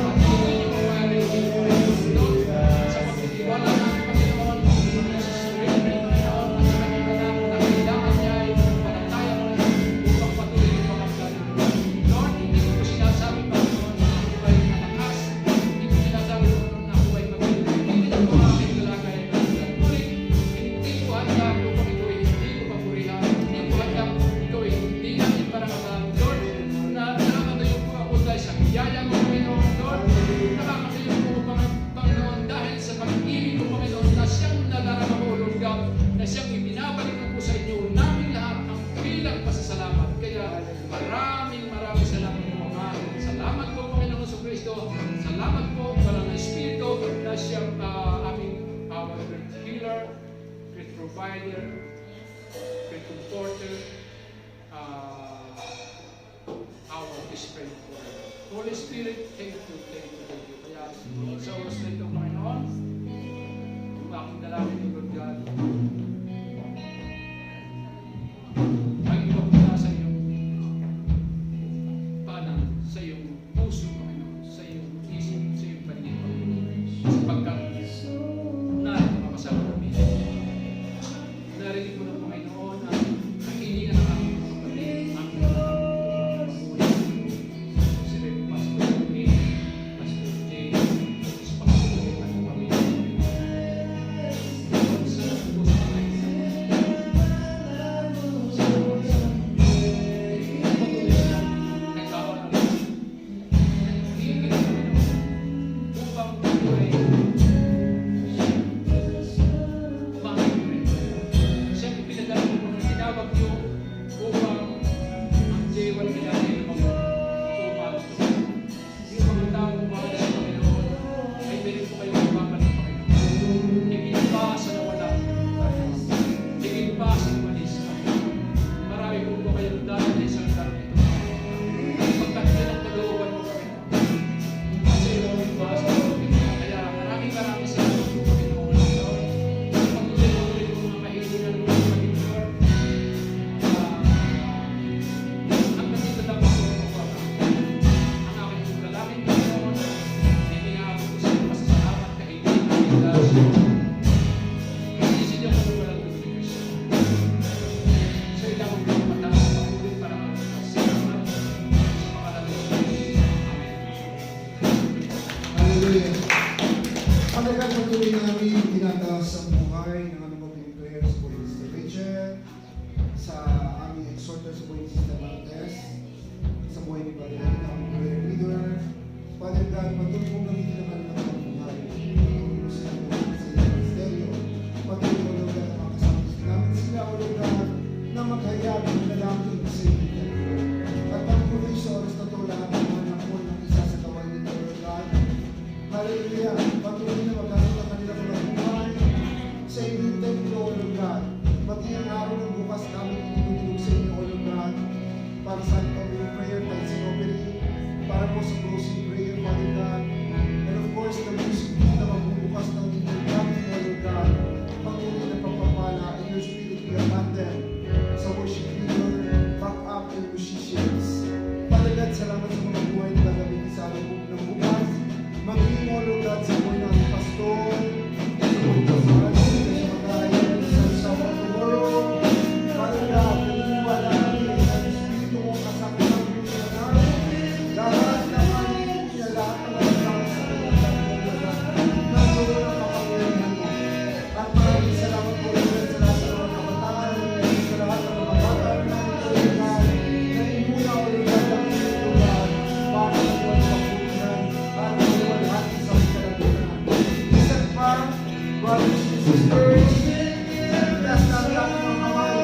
patuloy niyo po mahalin Lord sa pagtitiwala namin Panginoon sa Spirit na Panginoon at sa kanyang anak na kailangan niya ay panataya upang patuloy niyo pagkakalan. Lord, hindi ko po sinasabi Panginoon na ako ay malakas. Hindi ko sinasabi Panginoon na ako ay magaling. Hindi ko po aking kalagay na ngunit hindi ko handa upang ito ay hindi ko papurihan. Hindi ko handa ito ay hindi namin parangalan. Lord, na nakakatayo po ako dahil sa biyaya mo Panginoon. Lord, nakakatayo po Panginoon dahil sa pag-ibig ko Panginoon na siyang nadarama ko Lord God, na siyang ibinabalik ko po sa inyo namin lahat ang bilang pasasalamat. Kaya maraming salamat po Ama. Salamat po Panginoon sa Kristo. Salamat po para ng Espiritu na siyang aming our great healer, great provider, great comforter, our strength forever. Holy Spirit, thank you. Kaya sa oras na ito, Panginoon, yung aking dalangin ni Lord God, ay iwag na sa iyong panang, sa iyong puso, Panginoon, sa iyong isip, sa iyong paningin, Panginoon, sapagkat narito ka kasama namin. Narinig mo ng Panginoon ang nakilingan ng aking mga kapatid, ang mga si Pastor Lee, Pastor Jay, sa pagkakulit ng pamilya. ng aming opening prayers po yung Sister Rachel, sa aming exhorters po yung Sister Martes, sa buhay ni Brother Ed, ang prayer leader. Father God, patuloy mong gamitin ang kanilang mga buhay. Patuloy mo sila sa inyong ministeryo. Patuloy mo Lord God, ang mga kasama namin sila, O Lord God, na maghayag ng lalaki sa inyong Lord. At patuloy sa oras na ito, lahat ng mga nakon ng isa sa kawan nito, Lord God. Hallelujah. Patuloy na magkaroon ang kanilang mga buhay sa inyong templo, O Lord God. Pati ang araw ng bukas namin inunulog sa inyo, O Lord God, para sa ating opening prayer, thanksgiving offering, para po sa closing prayer, Father God. And of course, the music team na magbubukas ng inyong gamit, O Lord God. Patuloy na pagpapala in your spirit, we have them sa worship leader, back up and musicians. Father God, salamat sa mga buhay na gagamitin sa araw ng bukas. Maging, O Lord God, sa buhay ng pastor, sa buhay ng pastor, sa mag-aayon, sa sama tomorrow. Father God, naniniwala namin sa Espiritu mo kasama ng buhay na lahat ng mga lahat ng mga tao sa kanyang nagawin ang kapangyarihan mo. At maraming salamat po rin sa lahat ng mga kabataan, sa lahat ng mga bata na nagawin na imuna o lugar ng inyong lugar para sa mga pagpunan at maliwalhati sa mga kalagunan. Isang pa, brothers and sisters, taas natin ang mga kamay.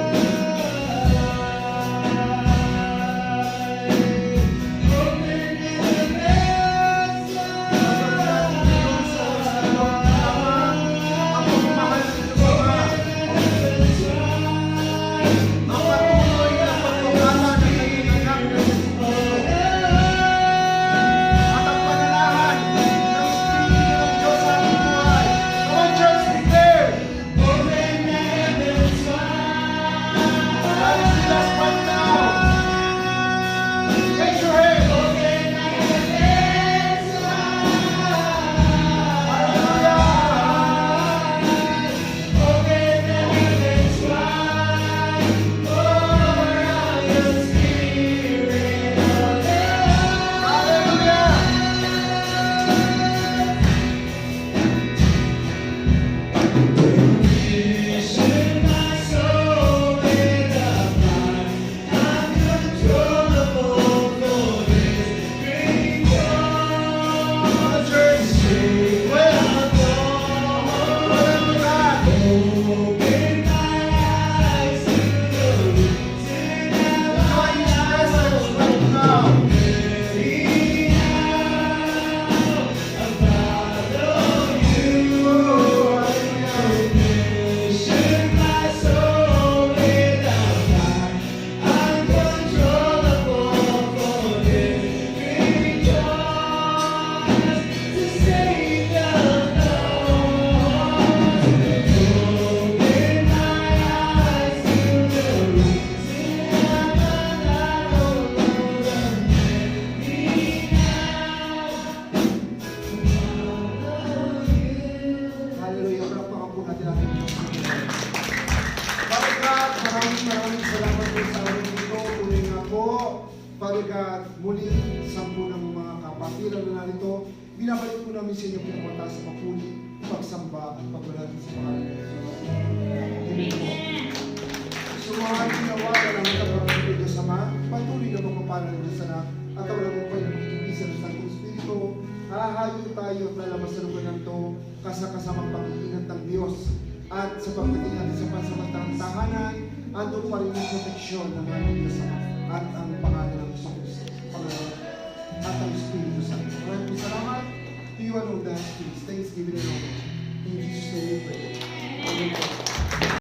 Hallelujah. Palakpakan po natin ang Diyos. Father God, maraming salamat po sa araw nito. Tuloy nga po, Father God, muli sampu ng mga kapatiran na narito, binabalik po namin sa inyo pinapataas sa papuli, pagsamba at pagbalati sa pangalan ng Diyos. Amen po. Sumahan ginawa na lang ang pagkakas ng Diyos Ama, patuloy na magpapala ng Diyos Anak, at ang walang upay ng magiging ng Santong Espiritu, hahayo tayo at lalabas sa lugar ng ito kasamang pag-iingat ng Diyos. At sa pagdating natin sa pansamantalang tahanan, andun pa rin ang proteksyon ng ating Diyos Ama at ang pangalan ng Jesus, Panginoon, at ang Espiritu Santo. Maraming salamat to you and all that. Thanksgiving and all. In Jesus' name we pray. Amen.